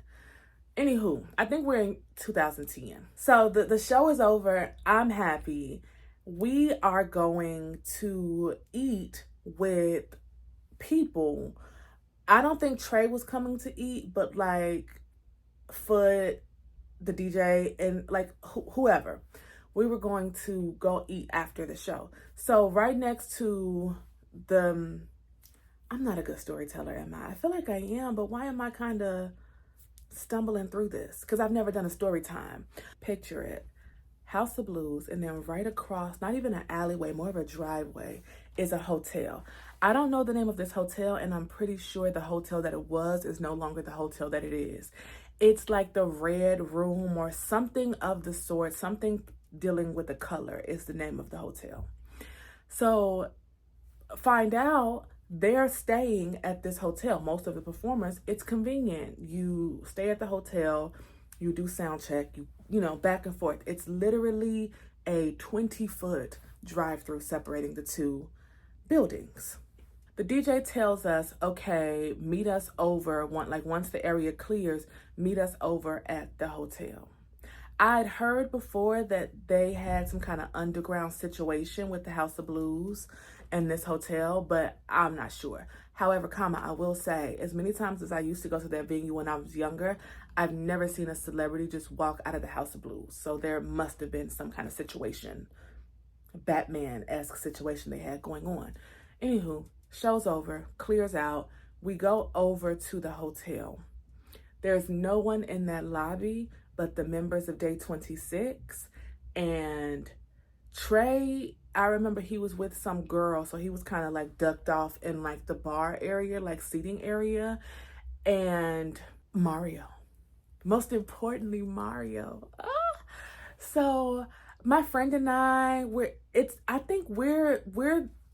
Anywho, I think we're in 2010. So the show is over. I'm happy. We are going to eat with people. I don't think Trey was coming to eat, but like Foot, the DJ, and like whoever. We were going to go eat after the show. So right next to the, I'm not a good storyteller, am I? I feel like I am, but why am I kind of stumbling through this? Because I've never done a story time. Picture it. House of Blues, and then right across, not even an alleyway, more of a driveway, is a hotel. I don't know the name of this hotel, and I'm pretty sure the hotel that it was is no longer the hotel that it is. It's like the Red Room or something of the sort, something dealing with the color is the name of the hotel. So find out they're staying at this hotel. Most of the performers, it's convenient. You stay at the hotel, you do sound check, you know, back and forth. It's literally a 20-foot drive-through separating the two buildings. The DJ tells us, okay, meet us over, once the area clears, meet us over at the hotel. I'd heard before that they had some kind of underground situation with the House of Blues and this hotel, but I'm not sure. However, I will say, as many times as I used to go to that venue when I was younger, I've never seen a celebrity just walk out of the House of Blues. So there must have been some kind of situation, Batman-esque situation they had going on. Anywho, show's over, clears out. We go over to the hotel. There's no one in that lobby but the members of Day 26. And Trey, I remember he was with some girl, so he was kind of like ducked off in like the bar area, like seating area. And Mario, most importantly, Mario. So my friend and I,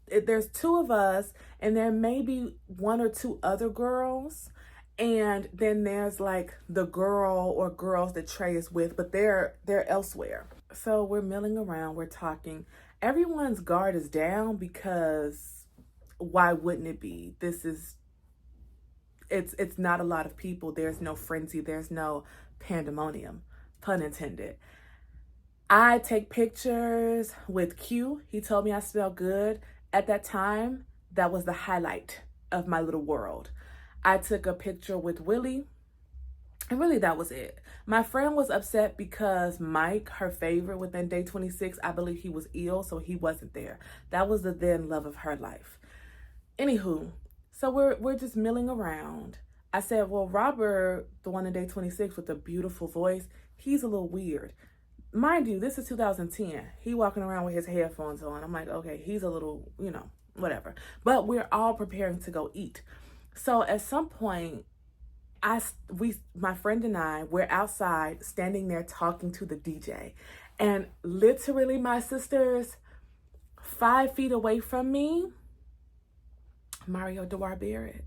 there's two of us, and there may be one or two other girls. And then there's like the girl or girls that Trey is with, but they're elsewhere. So we're milling around, we're talking. Everyone's guard is down because why wouldn't it be? It's not a lot of people. There's no frenzy. There's no pandemonium, pun intended. I take pictures with Q. He told me I smell good. At that time, that was the highlight of my little world. I took a picture with Willie, and really that was it. My friend was upset because Mike, her favorite within Day 26, I believe he was ill, so he wasn't there. That was the then love of her life. Anywho, So we're just milling around. I said, well, Robert, the one in day 26 with the beautiful voice, he's a little weird. Mind you, this is 2010. He walking around with his headphones on. I'm like, okay, he's a little, whatever. But we're all preparing to go eat. So at some point, my friend and I, we're outside standing there talking to the DJ. And literally, my sisters, 5 feet away from me, Mario Dewar Barrett.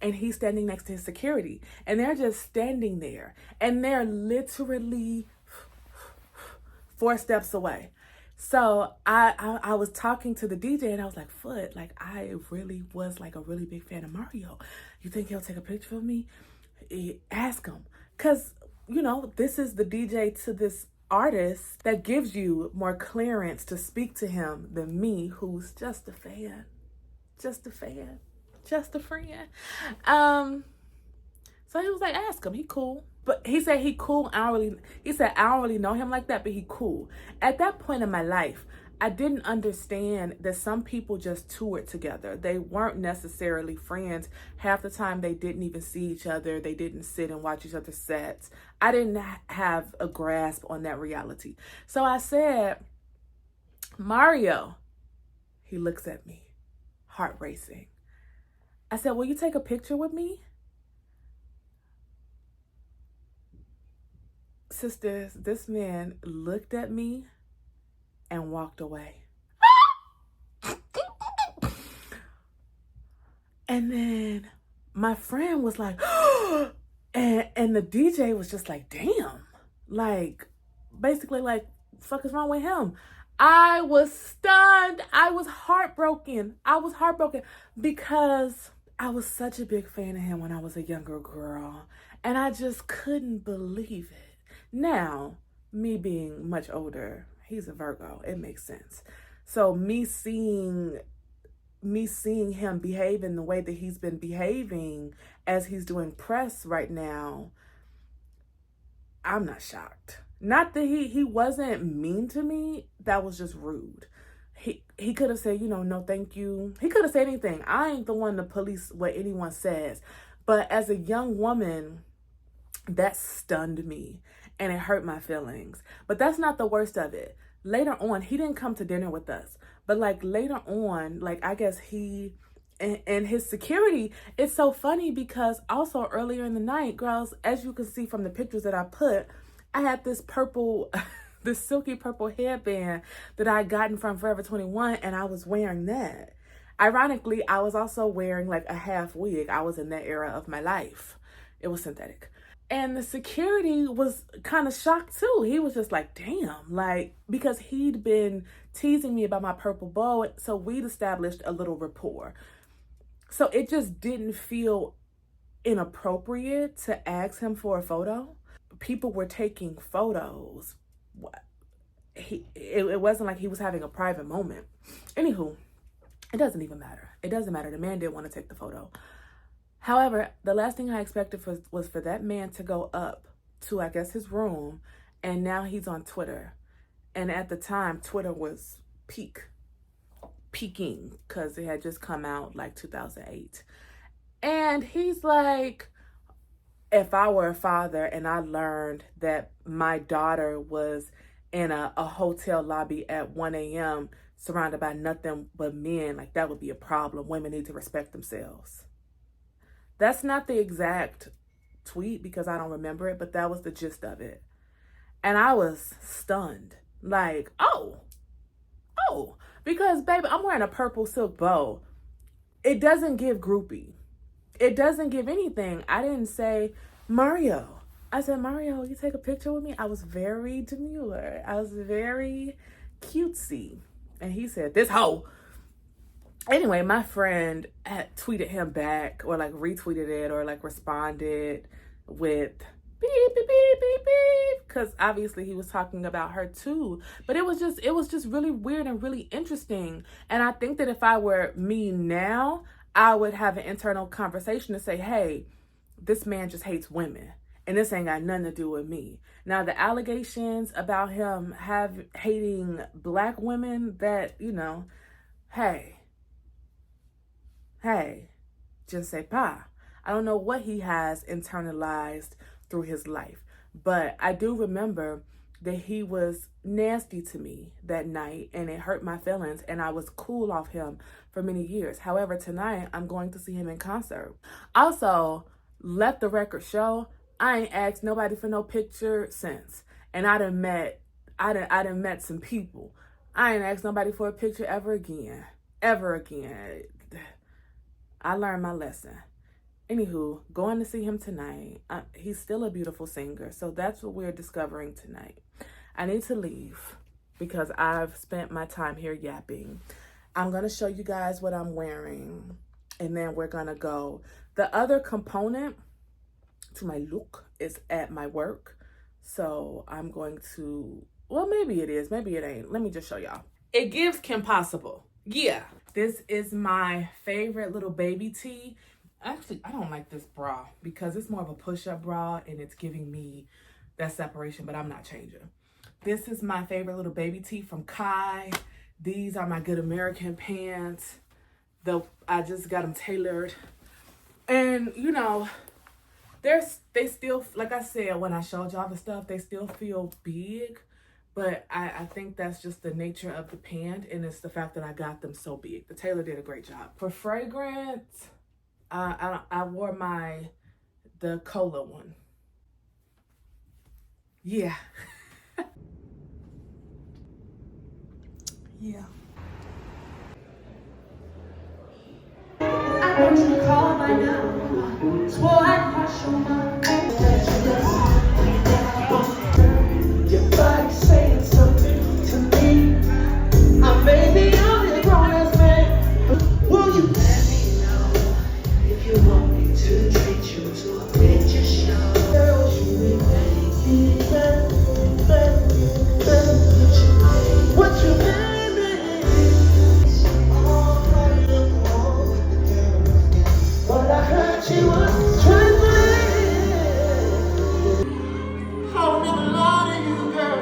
And he's standing next to his security. And they're just standing there. And they're literally 4 steps away. So I was talking to the DJ and I was like, Foot, like I really was like a really big fan of Mario. You think he'll take a picture of me? Ask him. Cause this is the DJ to this artist that gives you more clearance to speak to him than me, who's just a fan. Just a fan. Just a friend. So he was like, ask him. He cool. But he said he cool. I don't really know him like that, but he cool. At that point in my life, I didn't understand that some people just toured together. They weren't necessarily friends. Half the time they didn't even see each other. They didn't sit and watch each other's sets. I didn't have a grasp on that reality. So I said, Mario. He looks at me, heart racing. I said, will you take a picture with me? Sisters, this man looked at me and walked away. And then my friend was like, and the DJ was just like, damn. Like, basically like, fuck is wrong with him? I was stunned. I was heartbroken. Because I was such a big fan of him when I was a younger girl. And I just couldn't believe it. Now, me being much older, he's a Virgo. It makes sense. So me seeing him behave in the way that he's been behaving as he's doing press right now, I'm not shocked. Not that he wasn't mean to me. That was just rude. He could have said, no, thank you. He could have said anything. I ain't the one to police what anyone says. But as a young woman, that stunned me and it hurt my feelings. But that's not the worst of it. Later on, he didn't come to dinner with us. But like later on, like I guess he and his security, it's so funny because also earlier in the night, girls, as you can see from the pictures that I put, I had this purple, this silky purple headband that I had gotten from Forever 21 and I was wearing that. Ironically, I was also wearing like a half wig. I was in that era of my life. It was synthetic. And the security was kind of shocked too. He was just like, damn, like, because he'd been teasing me about my purple bow. So we'd established a little rapport. So it just didn't feel inappropriate to ask him for a photo. People were taking photos. It wasn't like he was having a private moment. Anywho, it doesn't even matter. It doesn't matter. The man didn't want to take the photo. However, the last thing I expected was for that man to go up to, I guess, his room, and now he's on Twitter. And at the time, Twitter was peaking, because it had just come out like 2008. And he's like, if I were a father and I learned that my daughter was in a hotel lobby at 1 a.m. surrounded by nothing but men, like that would be a problem. Women need to respect themselves. That's not the exact tweet because I don't remember it, but that was the gist of it. And I was stunned. Like, oh, because baby, I'm wearing a purple silk bow. It doesn't give groupie. It doesn't give anything. I didn't say, Mario. I said, Mario, you take a picture with me? I was very demure. I was very cutesy. And he said, this hoe. Anyway, my friend had tweeted him back or like retweeted it or like responded with beep, beep, beep, beep, beep. Because obviously he was talking about her too. But it was just really weird and really interesting. And I think that if I were me now, I would have an internal conversation to say, hey, this man just hates women. And this ain't got nothing to do with me. Now, the allegations about him hating black women, that, hey, Je ne sais pas. I don't know what he has internalized through his life, but I do remember that he was nasty to me that night and it hurt my feelings, and I was cool off him for many years. However, tonight I'm going to see him in concert. Also, let the record show I ain't asked nobody for no picture since. And I done met some people. I ain't asked nobody for a picture ever again. Ever again. I learned my lesson. Anywho, going to see him tonight. He's still a beautiful singer, so that's what we're discovering tonight. I need to leave because I've spent my time here yapping. I'm going to show you guys what I'm wearing, and then we're going to go. The other component to my look is at my work, so I'm going to, well, maybe it is, maybe it ain't. Let me just show y'all. It gives Kim Possible. Yeah. This is my favorite little baby tee. Actually, I don't like this bra because it's more of a push-up bra and it's giving me that separation, but I'm not changing. This is my favorite little baby tee from Kai. These are my Good American pants. I just got them tailored. And, you know, they still, like I said, when I showed y'all the stuff, they still feel big. But I think that's just the nature of the pant, and it's the fact that I got them so big. The tailor did a great job. For fragrance, I wore the cola one. Yeah. Yeah. I want you to call my number. Swore I'd crush your mind. Your body saying something to me. I may be only grown-ass man. Will you let me know if you want me to treat you to a picture show? Girl, you be making what you made me. But I heard she was trembling. I don't even lie to you, girl.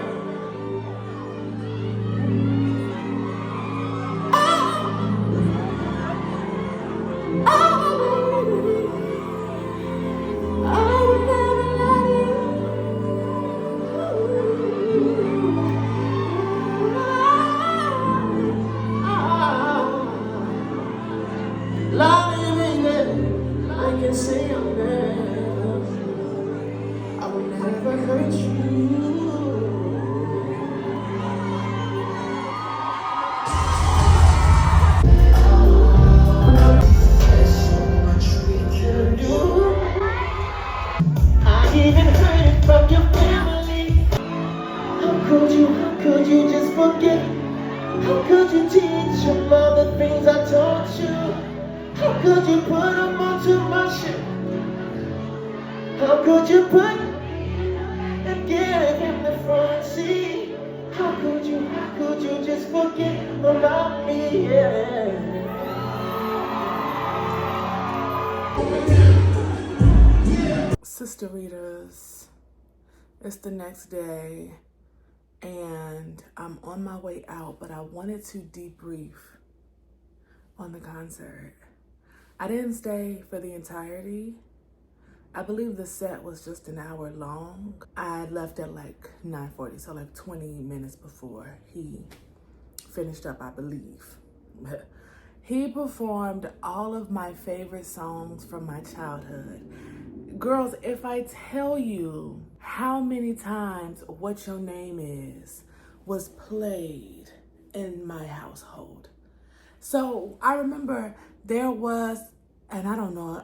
Could you just forget? How could you teach your mom the things I taught you? How could you put them onto my ship? How could you put and give him the front seat? How could you just forget about me? Yeah. Sister readers, it's the next day and I'm on my way out, but I wanted to debrief on the concert. I didn't stay for the entirety. I believe the set was just an hour long. I left at like 9:40, so like 20 minutes before he finished up, I believe. He performed all of my favorite songs from my childhood. Girls, if I tell you how many times What Your Name Is was played in my household. So I remember there was, and I don't know,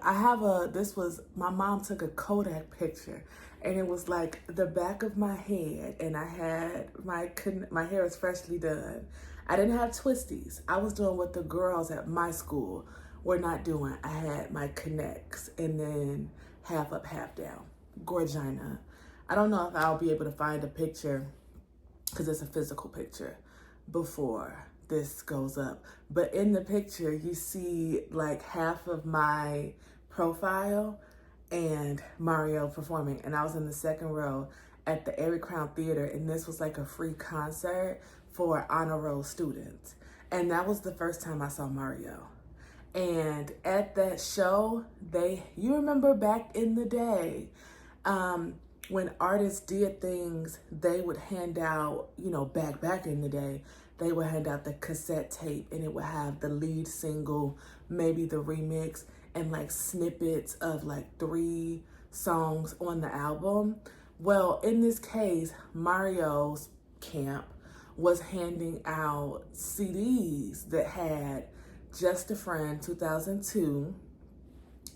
my mom took a Kodak picture and it was like the back of my head and I had my hair is freshly done. I didn't have twisties. I was doing what the girls at my school were not doing. I had my connects and then half up, half down. Gorgina. I don't know if I'll be able to find a picture because it's a physical picture before this goes up. But in the picture, you see like half of my profile and Mario performing. And I was in the second row at the Airy Crown Theater, and this was like a free concert for honor roll students. And that was the first time I saw Mario. And at that show, you remember back in the day, when artists did things, they would hand out, back in the day, they would hand out the cassette tape and it would have the lead single, maybe the remix, and like snippets of like 3 songs on the album. Well, in this case, Mario's camp was handing out CDs that had Just a Friend 2002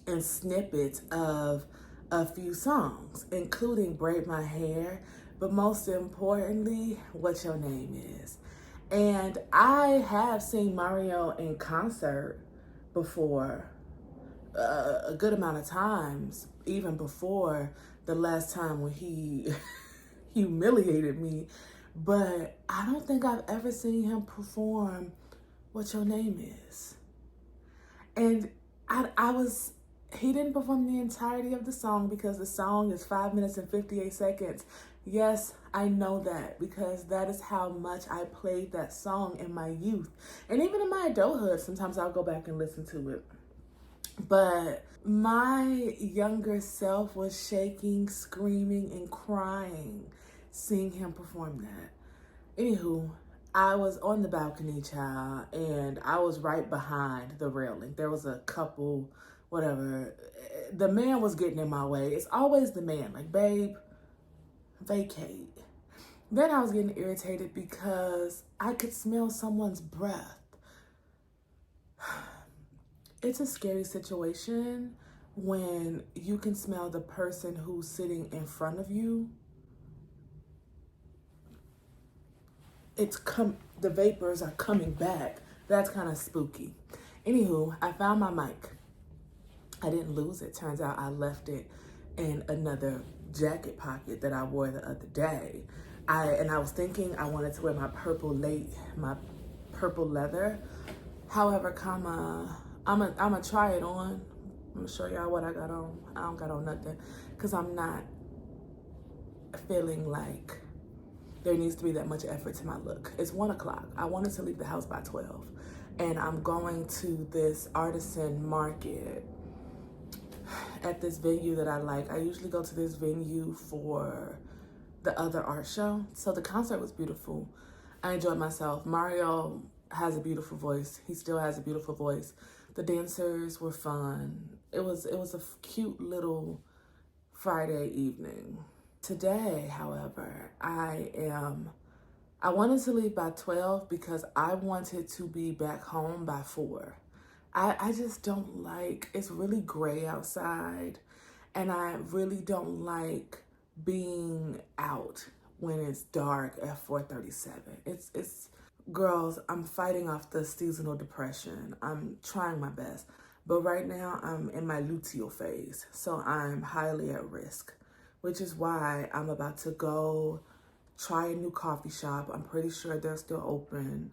and snippets of a few songs, including Braid My Hair, but most importantly, What Your Name Is. And I have seen Mario in concert before, a good amount of times, even before the last time when he humiliated me. But I don't think I've ever seen him perform What Your Name Is. And he didn't perform the entirety of the song because the song is 5 minutes and 58 seconds. Yes, I know that because that is how much I played that song in my youth. And even in my adulthood, sometimes I'll go back and listen to it. But my younger self was shaking, screaming, and crying seeing him perform that. Anywho, I was on the balcony, child, and I was right behind the railing. There was a couple, whatever. The man was getting in my way. It's always the man, like, babe, vacate. Then I was getting irritated because I could smell someone's breath. It's a scary situation when you can smell the person who's sitting in front of you. The vapors are coming back. That's kind of spooky. Anywho, I found my mic. I didn't lose it. Turns out I left it in another jacket pocket that I wore the other day. I was thinking I wanted to wear my purple leather. However, I'm gonna try it on. I'm gonna show y'all what I got on. I don't got on nothing because I'm not feeling like there needs to be that much effort to my look. It's 1 o'clock. I wanted to leave the house by 12. And I'm going to this artisan market at this venue that I like. I usually go to this venue for the other art show. So the concert was beautiful. I enjoyed myself. Mario has a beautiful voice. He still has a beautiful voice. The dancers were fun. It was a cute little Friday evening. Today, however, I wanted to leave by 12 because I wanted to be back home by 4. I just don't like, it's really gray outside, and I really don't like being out when it's dark at 4:37. It's girls, I'm fighting off the seasonal depression. I'm trying my best, but right now I'm in my luteal phase, so I'm highly at risk, which is why I'm about to go try a new coffee shop. I'm pretty sure they're still open.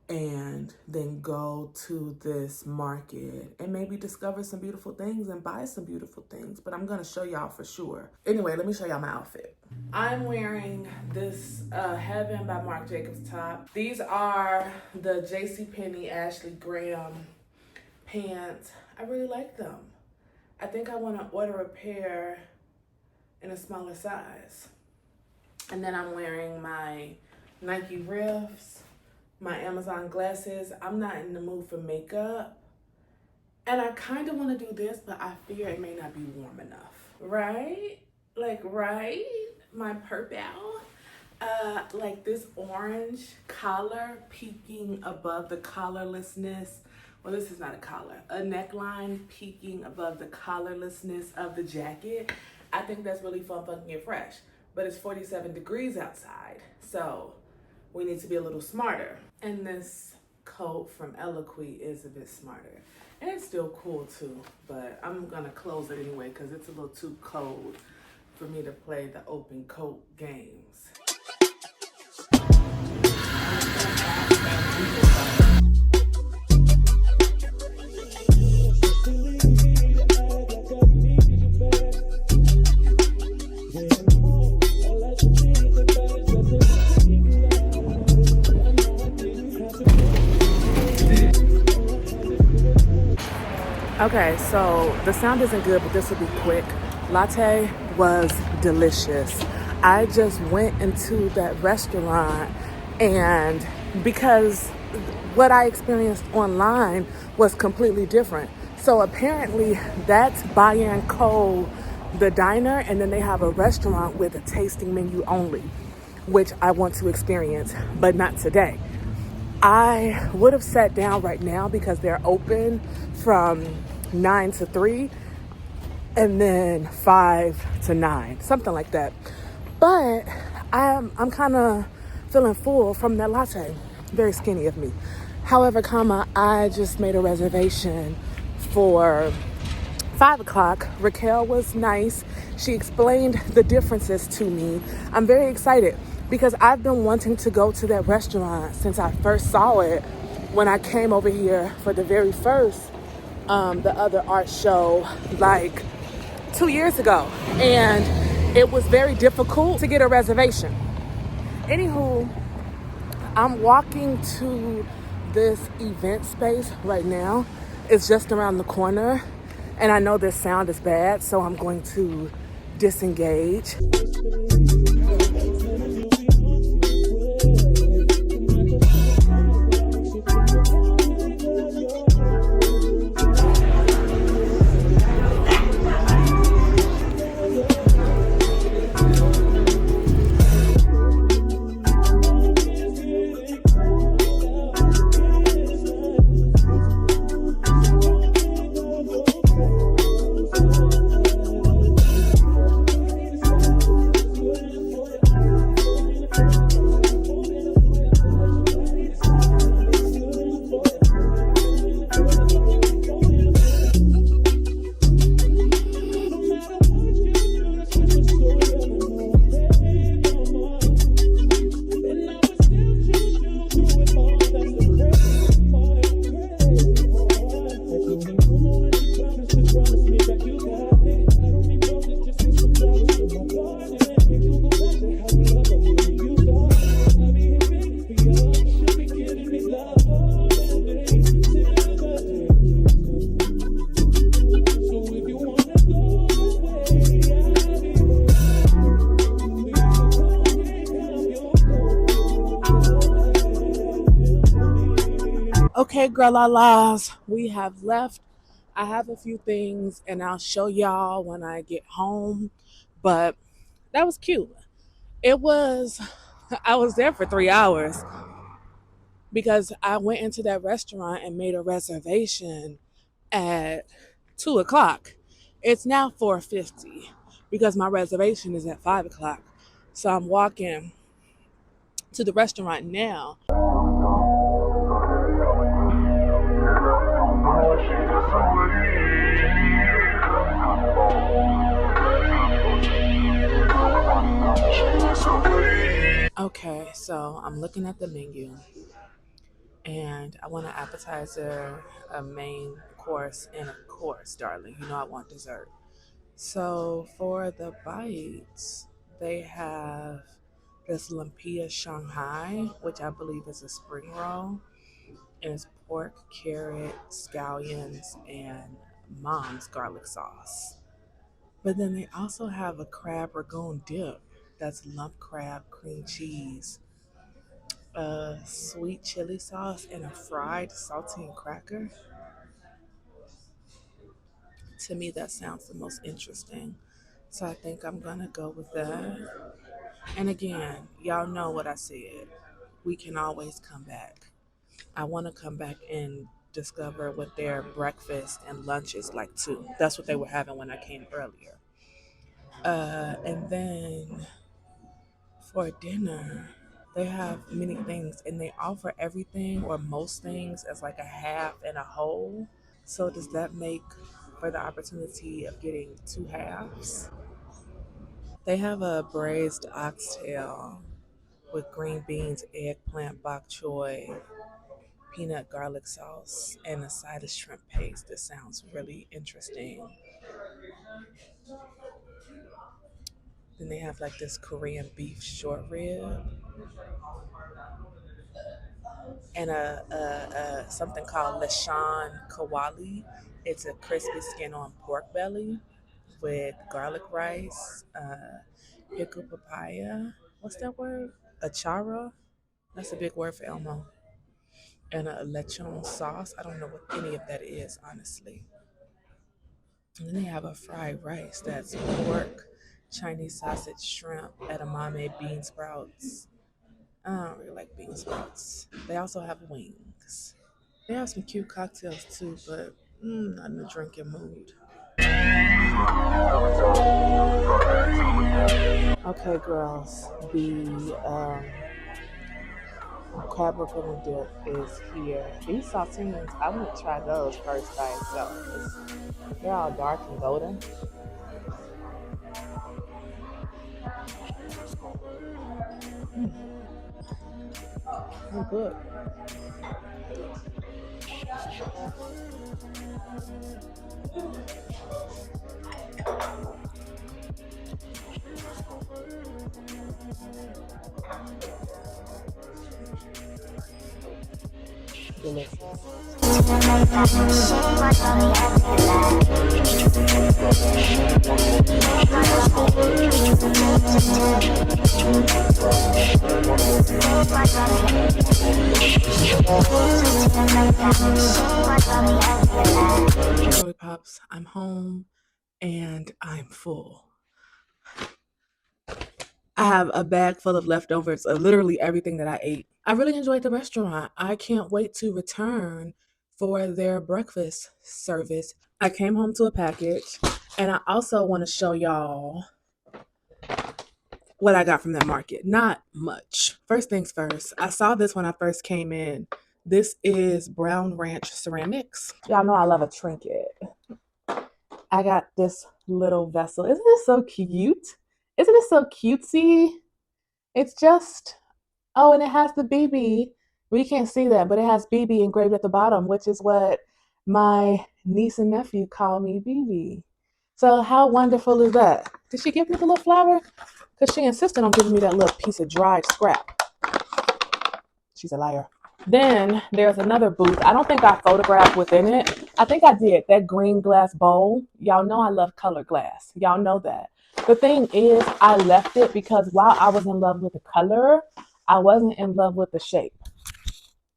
And then go to this market and maybe discover some beautiful things and buy some beautiful things. But I'm gonna show y'all for sure. Anyway, let me show y'all my outfit. I'm wearing this Heaven by Marc Jacobs top. These are the JCPenney Ashley Graham pants. I really like them. I think I wanna order a pair in a smaller size. And then I'm wearing my Nike Riffs, my Amazon glasses. I'm not in the mood for makeup. And I kind of want to do this, but I fear it may not be warm enough. Right? Like, right? My purple. Like this orange collar peeking above the collarlessness. Well, this is not a collar. A neckline peeking above the collarlessness of the jacket. I think that's really fun, funky, and fresh. But it's 47 degrees outside. So we need to be a little smarter. And this coat from Eloquii is a bit smarter. And it's still cool too, but I'm gonna close it anyway because it's a little too cold for me to play the open coat games. Okay, so the sound isn't good, but this will be quick. Latte was delicious. I just went into that restaurant, and because what I experienced online was completely different. So apparently that's Brittneyinc, the diner, and then they have a restaurant with a tasting menu only, which I want to experience, but not today. I would have sat down right now because they're open from 9 to 3 and then 5 to 9, something like that. But I'm kind of feeling full from that latte. Very skinny of me. However, I just made a reservation for 5 o'clock. Raquel was nice. She explained the differences to me. I'm very excited because I've been wanting to go to that restaurant since I first saw it when I came over here for the very first, the other art show, like 2 years ago. And it was very difficult to get a reservation. Anywho, I'm walking to this event space right now. It's just around the corner. And I know this sound is bad, so I'm going to disengage. Okay, girl, we have left. I have a few things and I'll show y'all when I get home. But that was cute. It was, I was there for 3 hours because I went into that restaurant and made a reservation at 2 o'clock. It's now 4:50 because my reservation is at 5 o'clock. So I'm walking to the restaurant now. Okay, so I'm looking at the menu and I want an appetizer, a main course, and a course, darling. You know I want dessert. So for the bites, they have this lumpia Shanghai, which I believe is a spring roll, and it's pork, carrot, scallions, and mom's garlic sauce. But then they also have a crab ragoon dip that's lump crab, cream cheese, a sweet chili sauce, and a fried saltine cracker. To me, that sounds the most interesting. So I think I'm gonna go with that. And again, y'all know what I said. We can always come back. I want to come back and discover what their breakfast and lunch is like too. That's what they were having when I came earlier. And then for dinner, they have many things and they offer everything or most things as like a half and a whole. So does that make for the opportunity of getting two halves? They have a braised oxtail with green beans, eggplant, bok choy, peanut garlic sauce, and a side of shrimp paste. This sounds really interesting. Then they have like this Korean beef short rib. and a something called Lashan Kawali. It's a crispy skin on pork belly with garlic rice, pickled papaya. What's that word? Achara. That's a big word for Elmo. And a lechon sauce. I don't know what any of that is, honestly. And then they have a fried rice that's pork, Chinese sausage, shrimp, edamame, bean sprouts. I don't really like bean sprouts. They also have wings. They have some cute cocktails too, but not in the drinking mood. Okay, girls. The crab and dip is here. These saltines, I want to try those first by itself. 'Cause they're all dark and golden. They're good. Delicious. Girly Pops, I'm home and I'm full. I have a bag full of leftovers of literally everything that I ate. I really enjoyed the restaurant. I can't wait to return for their breakfast service. I came home to a package, and I also want to show y'all what I got from that market. Not much. First things first, I saw this when I first came in. This is Brown Ranch Ceramics. Y'all know I love a trinket. I got this little vessel. Isn't it so cute? Isn't it so cutesy? It's just, oh, and it has the BB. We can't see that, but it has BB engraved at the bottom, which is what my niece and nephew call me, BB. So how wonderful is that? Did she give me the little flower? Because she insisted on giving me that little piece of dried scrap. She's a liar. Then there's another booth. I don't think I photographed within it. I think I did. That green glass bowl. Y'all know I love colored glass. Y'all know that. The thing is, I left it because while I was in love with the color, I wasn't in love with the shape.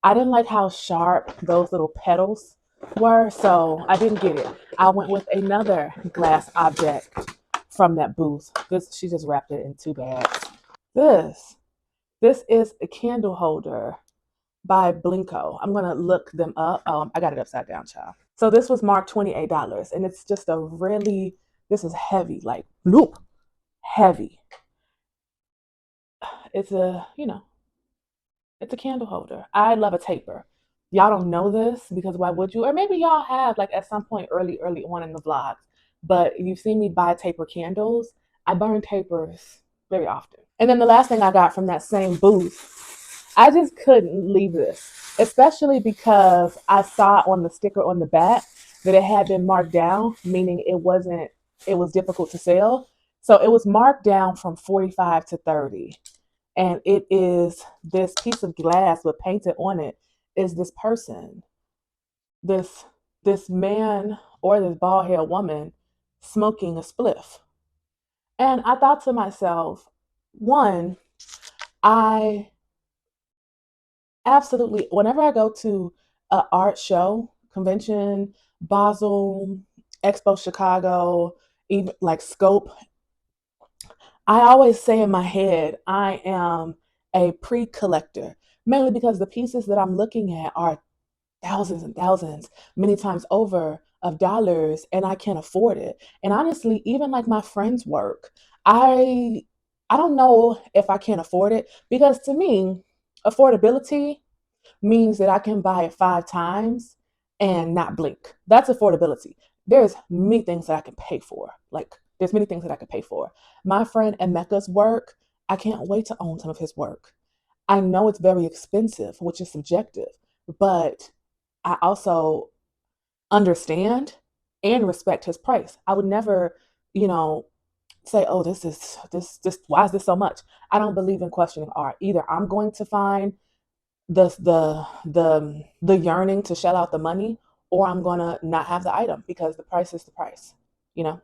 I didn't like how sharp those little petals were, so I didn't get it. I went with another glass object from that booth. This, she just wrapped it in 2 bags. This is a candle holder by Blinko. I'm gonna look them up. I got it upside down, child. So this was marked $28, and it's just a really, this is heavy, like bloop, heavy. It's a, it's a candle holder. I love a taper. Y'all don't know this because why would you? Or maybe y'all have like at some point early on in the vlogs, but you've seen me buy taper candles. I burn tapers very often. And then the last thing I got from that same booth, I just couldn't leave this, especially because I saw on the sticker on the back that it had been marked down, meaning it was difficult to sell. So it was marked down from 45 to 30. And it is this piece of glass with painted on it is this person, this this man or this bald headed woman smoking a spliff. And I thought to myself, one, I absolutely, whenever I go to an art show, convention, Basel, Expo Chicago, even like Scope, I always say in my head, I am a pre-collector, mainly because the pieces that I'm looking at are thousands and thousands, many times over of dollars, and I can't afford it. And honestly, even like my friends' work, I I don't know if I can't afford it because to me, affordability means that I can buy it 5 times and not blink. That's affordability. There's many things that I can pay for. Like there's many things that I could pay for. My friend Emeka's work, I can't wait to own some of his work. I know it's very expensive, which is subjective, but I also understand and respect his price. I would never, you know, say, "Oh, this why is this so much?" I don't believe in questioning art. Either I'm going to find the yearning to shell out the money, or I'm gonna not have the item because the price is the price, you know,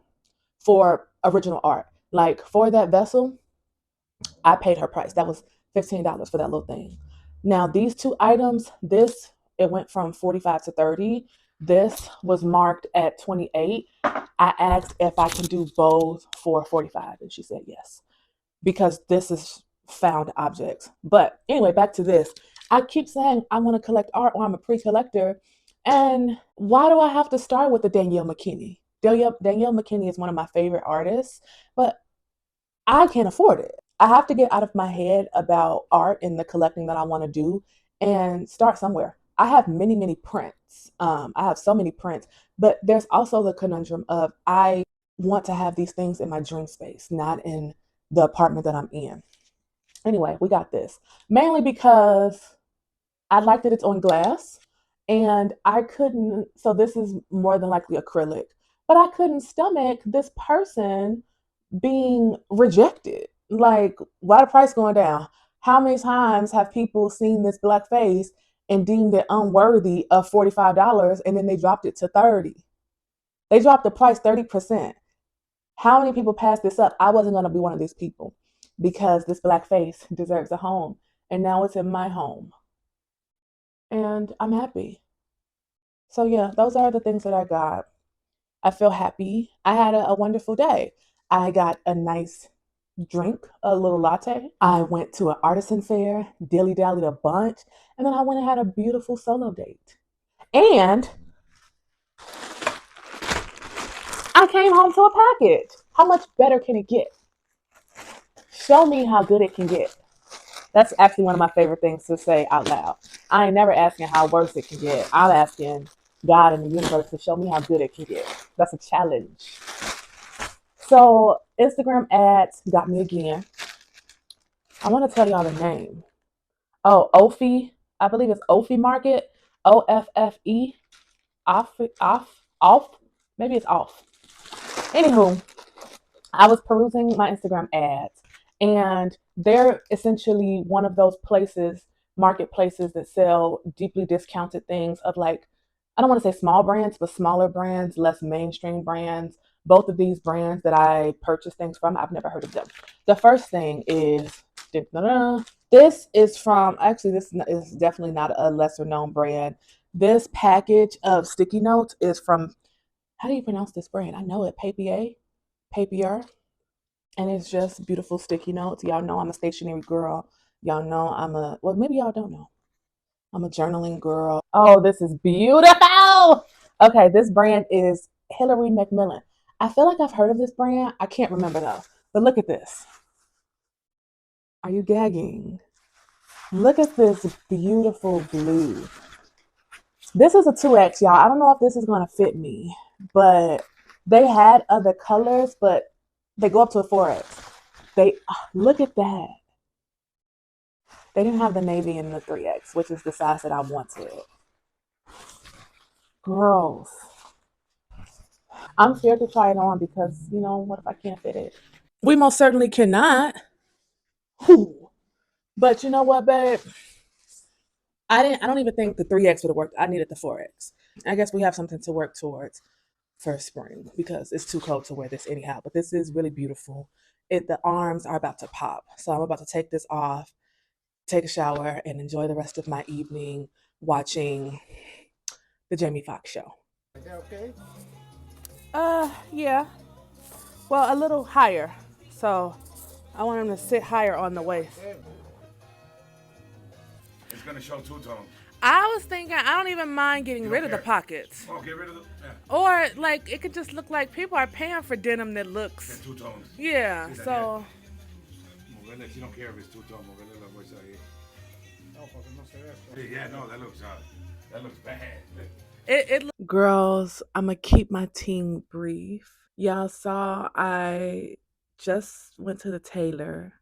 for original art. Like for that vessel, I paid her price. That was $15 for that little thing. Now these two items, this it went from 45 to 30. This was marked at 28. I asked if I can do both for 45 and she said yes because this is found objects. But anyway, back to this. I keep saying I want to collect art or I'm a pre-collector. And why do I have to start with the Danielle McKinney? Danielle McKinney is one of my favorite artists, but I can't afford it. I have to get out of my head about art and the collecting that I want to do and start somewhere. I have many, many prints. I have so many prints, but there's also the conundrum of I want to have these things in my dream space, not in the apartment that I'm in. Anyway, we got this. Mainly because I like that it's on glass and I couldn't, so this is more than likely acrylic, but I couldn't stomach this person being rejected. Like, why the price going down? How many times have people seen this black face and deemed it unworthy of $45 and then they dropped it to 30? They dropped the price 30%. How many people passed this up? I wasn't going to be one of these people because this black face deserves a home. And now it's in my home. And I'm happy. So, yeah, those are the things that I got. I feel happy. I had a wonderful day. I got a nice drink, a little latte. I went to an artisan fair, dilly dallied a bunch, and then I went and had a beautiful solo date. And I came home to a package. How much better can it get? Show me how good it can get. That's actually one of my favorite things to say out loud. I ain't never asking how worse it can get. I'm asking God and the universe to show me how good it can get. That's a challenge. So Instagram ads got me again. I want to tell y'all the name. Oh, Ophi. I believe it's Ophi Market. OFFE. Off. Maybe it's off. Anywho, I was perusing my Instagram ads, and they're essentially one of those places, marketplaces that sell deeply discounted things of like, I don't want to say small brands, but smaller brands, less mainstream brands. Both of these brands that I purchase things from, I've never heard of them. The first thing is this is from, actually, this is definitely not a lesser known brand. This package of sticky notes is from, how do you pronounce this brand? I know it, Papier, and it's just beautiful sticky notes. Y'all know I'm a stationery girl. Y'all know well, maybe y'all don't know. I'm a journaling girl. Oh, this is beautiful. Okay, this brand is Hillary Macmillan. I feel like I've heard of this brand. I can't remember though. But look at this. Are you gagging? Look at this beautiful blue. This is a 2X, y'all. I don't know if this is going to fit me, but they had other colors, but they go up to a 4X. They look at that. They didn't have the navy in the 3X, which is the size that I wanted. Gross. I'm scared to try it on because, what if I can't fit it? We most certainly cannot. Whew. But you know what, babe? I don't even think the 3X would have worked. I needed the 4X. I guess we have something to work towards for spring because it's too cold to wear this anyhow. But this is really beautiful. The arms are about to pop. So I'm about to take this off, take a shower, and enjoy the rest of my evening watching the Jamie Foxx show. Okay. Yeah. Well, a little higher. So I want him to sit higher on the waist. It's gonna show two tones. I was thinking I don't even mind getting rid of the pockets. Oh, get rid of the. Yeah. Or like it could just look like people are paying for denim that looks. Two tones. Yeah. So. Moverle, si no care if it's two tones, moverle la fuerza ahí. No, porque no se ve. Yeah, no, that looks bad. Girls, I'm gonna keep my teen brief. Y'all saw I just went to the tailor.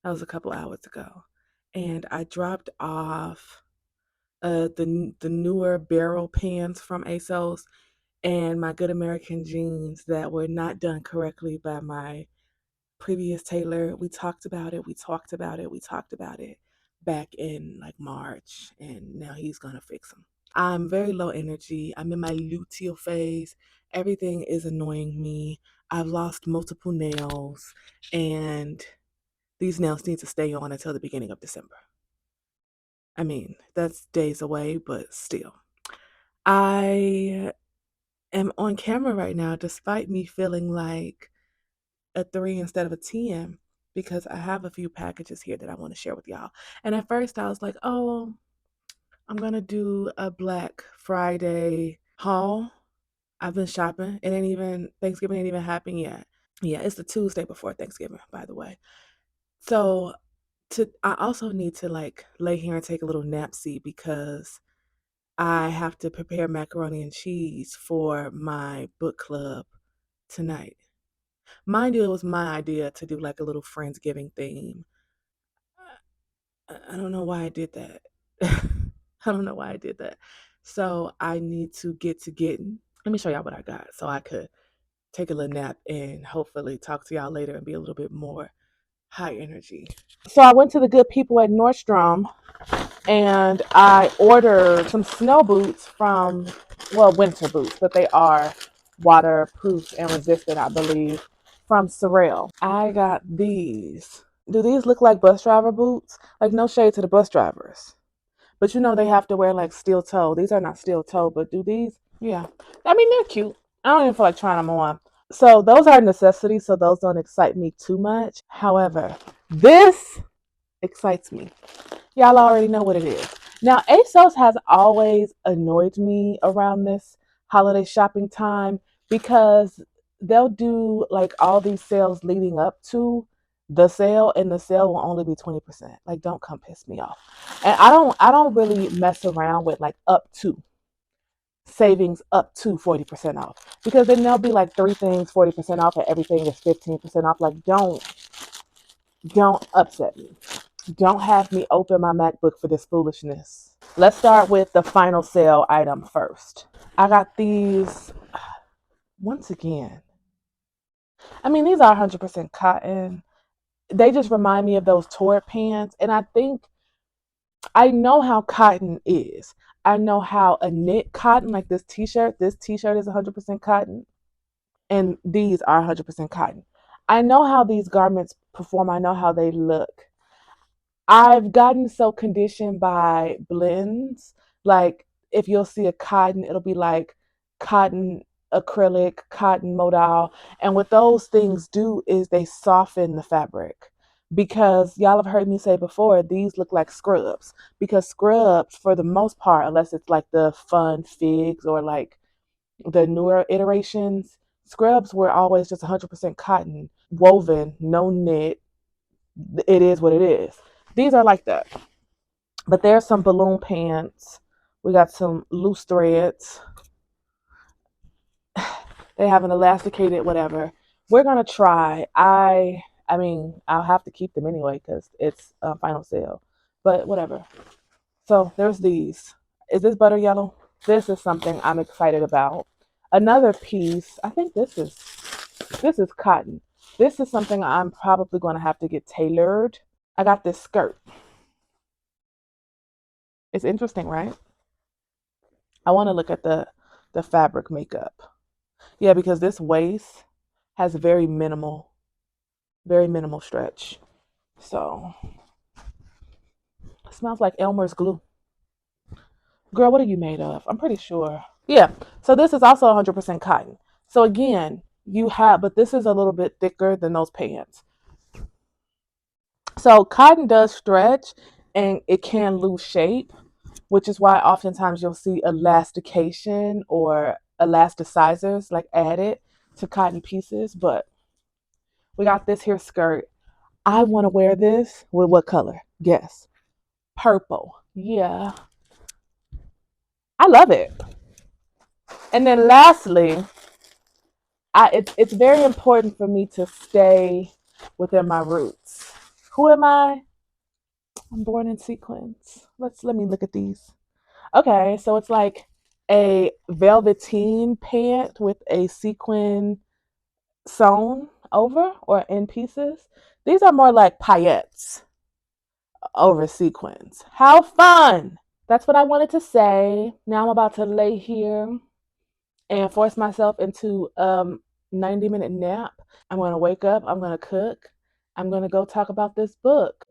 That was a couple hours ago, and I dropped off the newer barrel pants from ASOS and my Good American jeans that were not done correctly by my previous tailor. We talked about it. We talked about it. We talked about it. back in like March, and now he's gonna fix them. I'm very low energy. I'm in my luteal phase. Everything is annoying me. I've lost multiple nails, and these nails need to stay on until the beginning of December. I mean, that's days away, but still. I am on camera right now despite me feeling like a 3 instead of a 10 because I have a few packages here that I want to share with y'all. And at first I was like, oh, I'm going to do a Black Friday haul. I've been shopping. Thanksgiving ain't even happened yet. Yeah, it's the Tuesday before Thanksgiving, by the way. So I also need to like lay here and take a little napsy because I have to prepare macaroni and cheese for my book club tonight. Mind you, it was my idea to do like a little Friendsgiving theme. I don't know why I did that. I don't know why I did that. So I need to get to getting. Let me show y'all what I got so I could take a little nap and hopefully talk to y'all later and be a little bit more high energy. So I went to the good people at Nordstrom and I ordered some snow boots from, well, winter boots, but they are waterproof and resistant, I believe, from Sorel. I got these. Do these look like bus driver boots? Like, no shade to the bus drivers. But you know they have to wear like steel toe. These are not steel toe, but do these? Yeah. I mean, they're cute. I don't even feel like trying them on. So those are necessities, so those don't excite me too much. However, this excites me. Y'all already know what it is. Now, ASOS has always annoyed me around this holiday shopping time because they'll do like all these sales leading up to the sale and the sale will only be 20%. Like don't come piss me off. And I don't really mess around with like up to savings up to 40% off because then there'll be like three things 40% off and everything is 15% off. Like don't upset me. Don't have me open my MacBook for this foolishness. Let's start with the final sale item first. I got these once again. I mean, these are 100% cotton. They just remind me of those tort pants. And I think I know how cotton is. I know how a knit cotton, like this t shirt is 100% cotton. And these are 100% cotton. I know how these garments perform, I know how they look. I've gotten so conditioned by blends. Like if you'll see a cotton, it'll be like cotton acrylic, cotton modal. And what those things do is they soften the fabric. Because y'all have heard me say before, these look like scrubs. Because scrubs, for the most part, unless it's like the fun figs or like the newer iterations, scrubs were always just 100% cotton, woven, no knit. It is what it is. These are like that. But there's some balloon pants. We got some loose threads. They have an elasticated whatever. We're gonna try. I mean, I'll have to keep them anyway because it's a final sale. But whatever. So there's these. Is this butter yellow? This is something I'm excited about. Another piece. I think this is cotton. This is something I'm probably going to have to get tailored. I got this skirt. It's interesting, right? I want to look at the fabric makeup. Yeah, because this waist has very minimal stretch. So it smells like Elmer's glue. Girl, what are you made of? I'm pretty sure. Yeah. So this is also 100% cotton. So again, but this is a little bit thicker than those pants. So cotton does stretch and it can lose shape, which is why oftentimes you'll see elastication or elasticizers like added to cotton pieces. But we got this here skirt. I want to wear this with what color? Guess. Purple. Yeah. I love it. And then lastly, it's very important for me to stay within my roots. Who am I? I'm born in sequins. Let me look at these. Okay, so it's like a velveteen pant with a sequin sewn over or in pieces. These are more like paillettes. over sequins. How fun! That's what I wanted to say. Now I'm about to lay here and force myself into 90-minute nap. I'm going to wake up. I'm going to cook. I'm going to go talk about this book.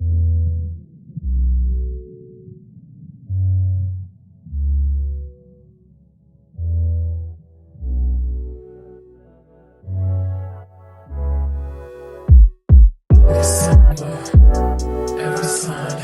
Every summer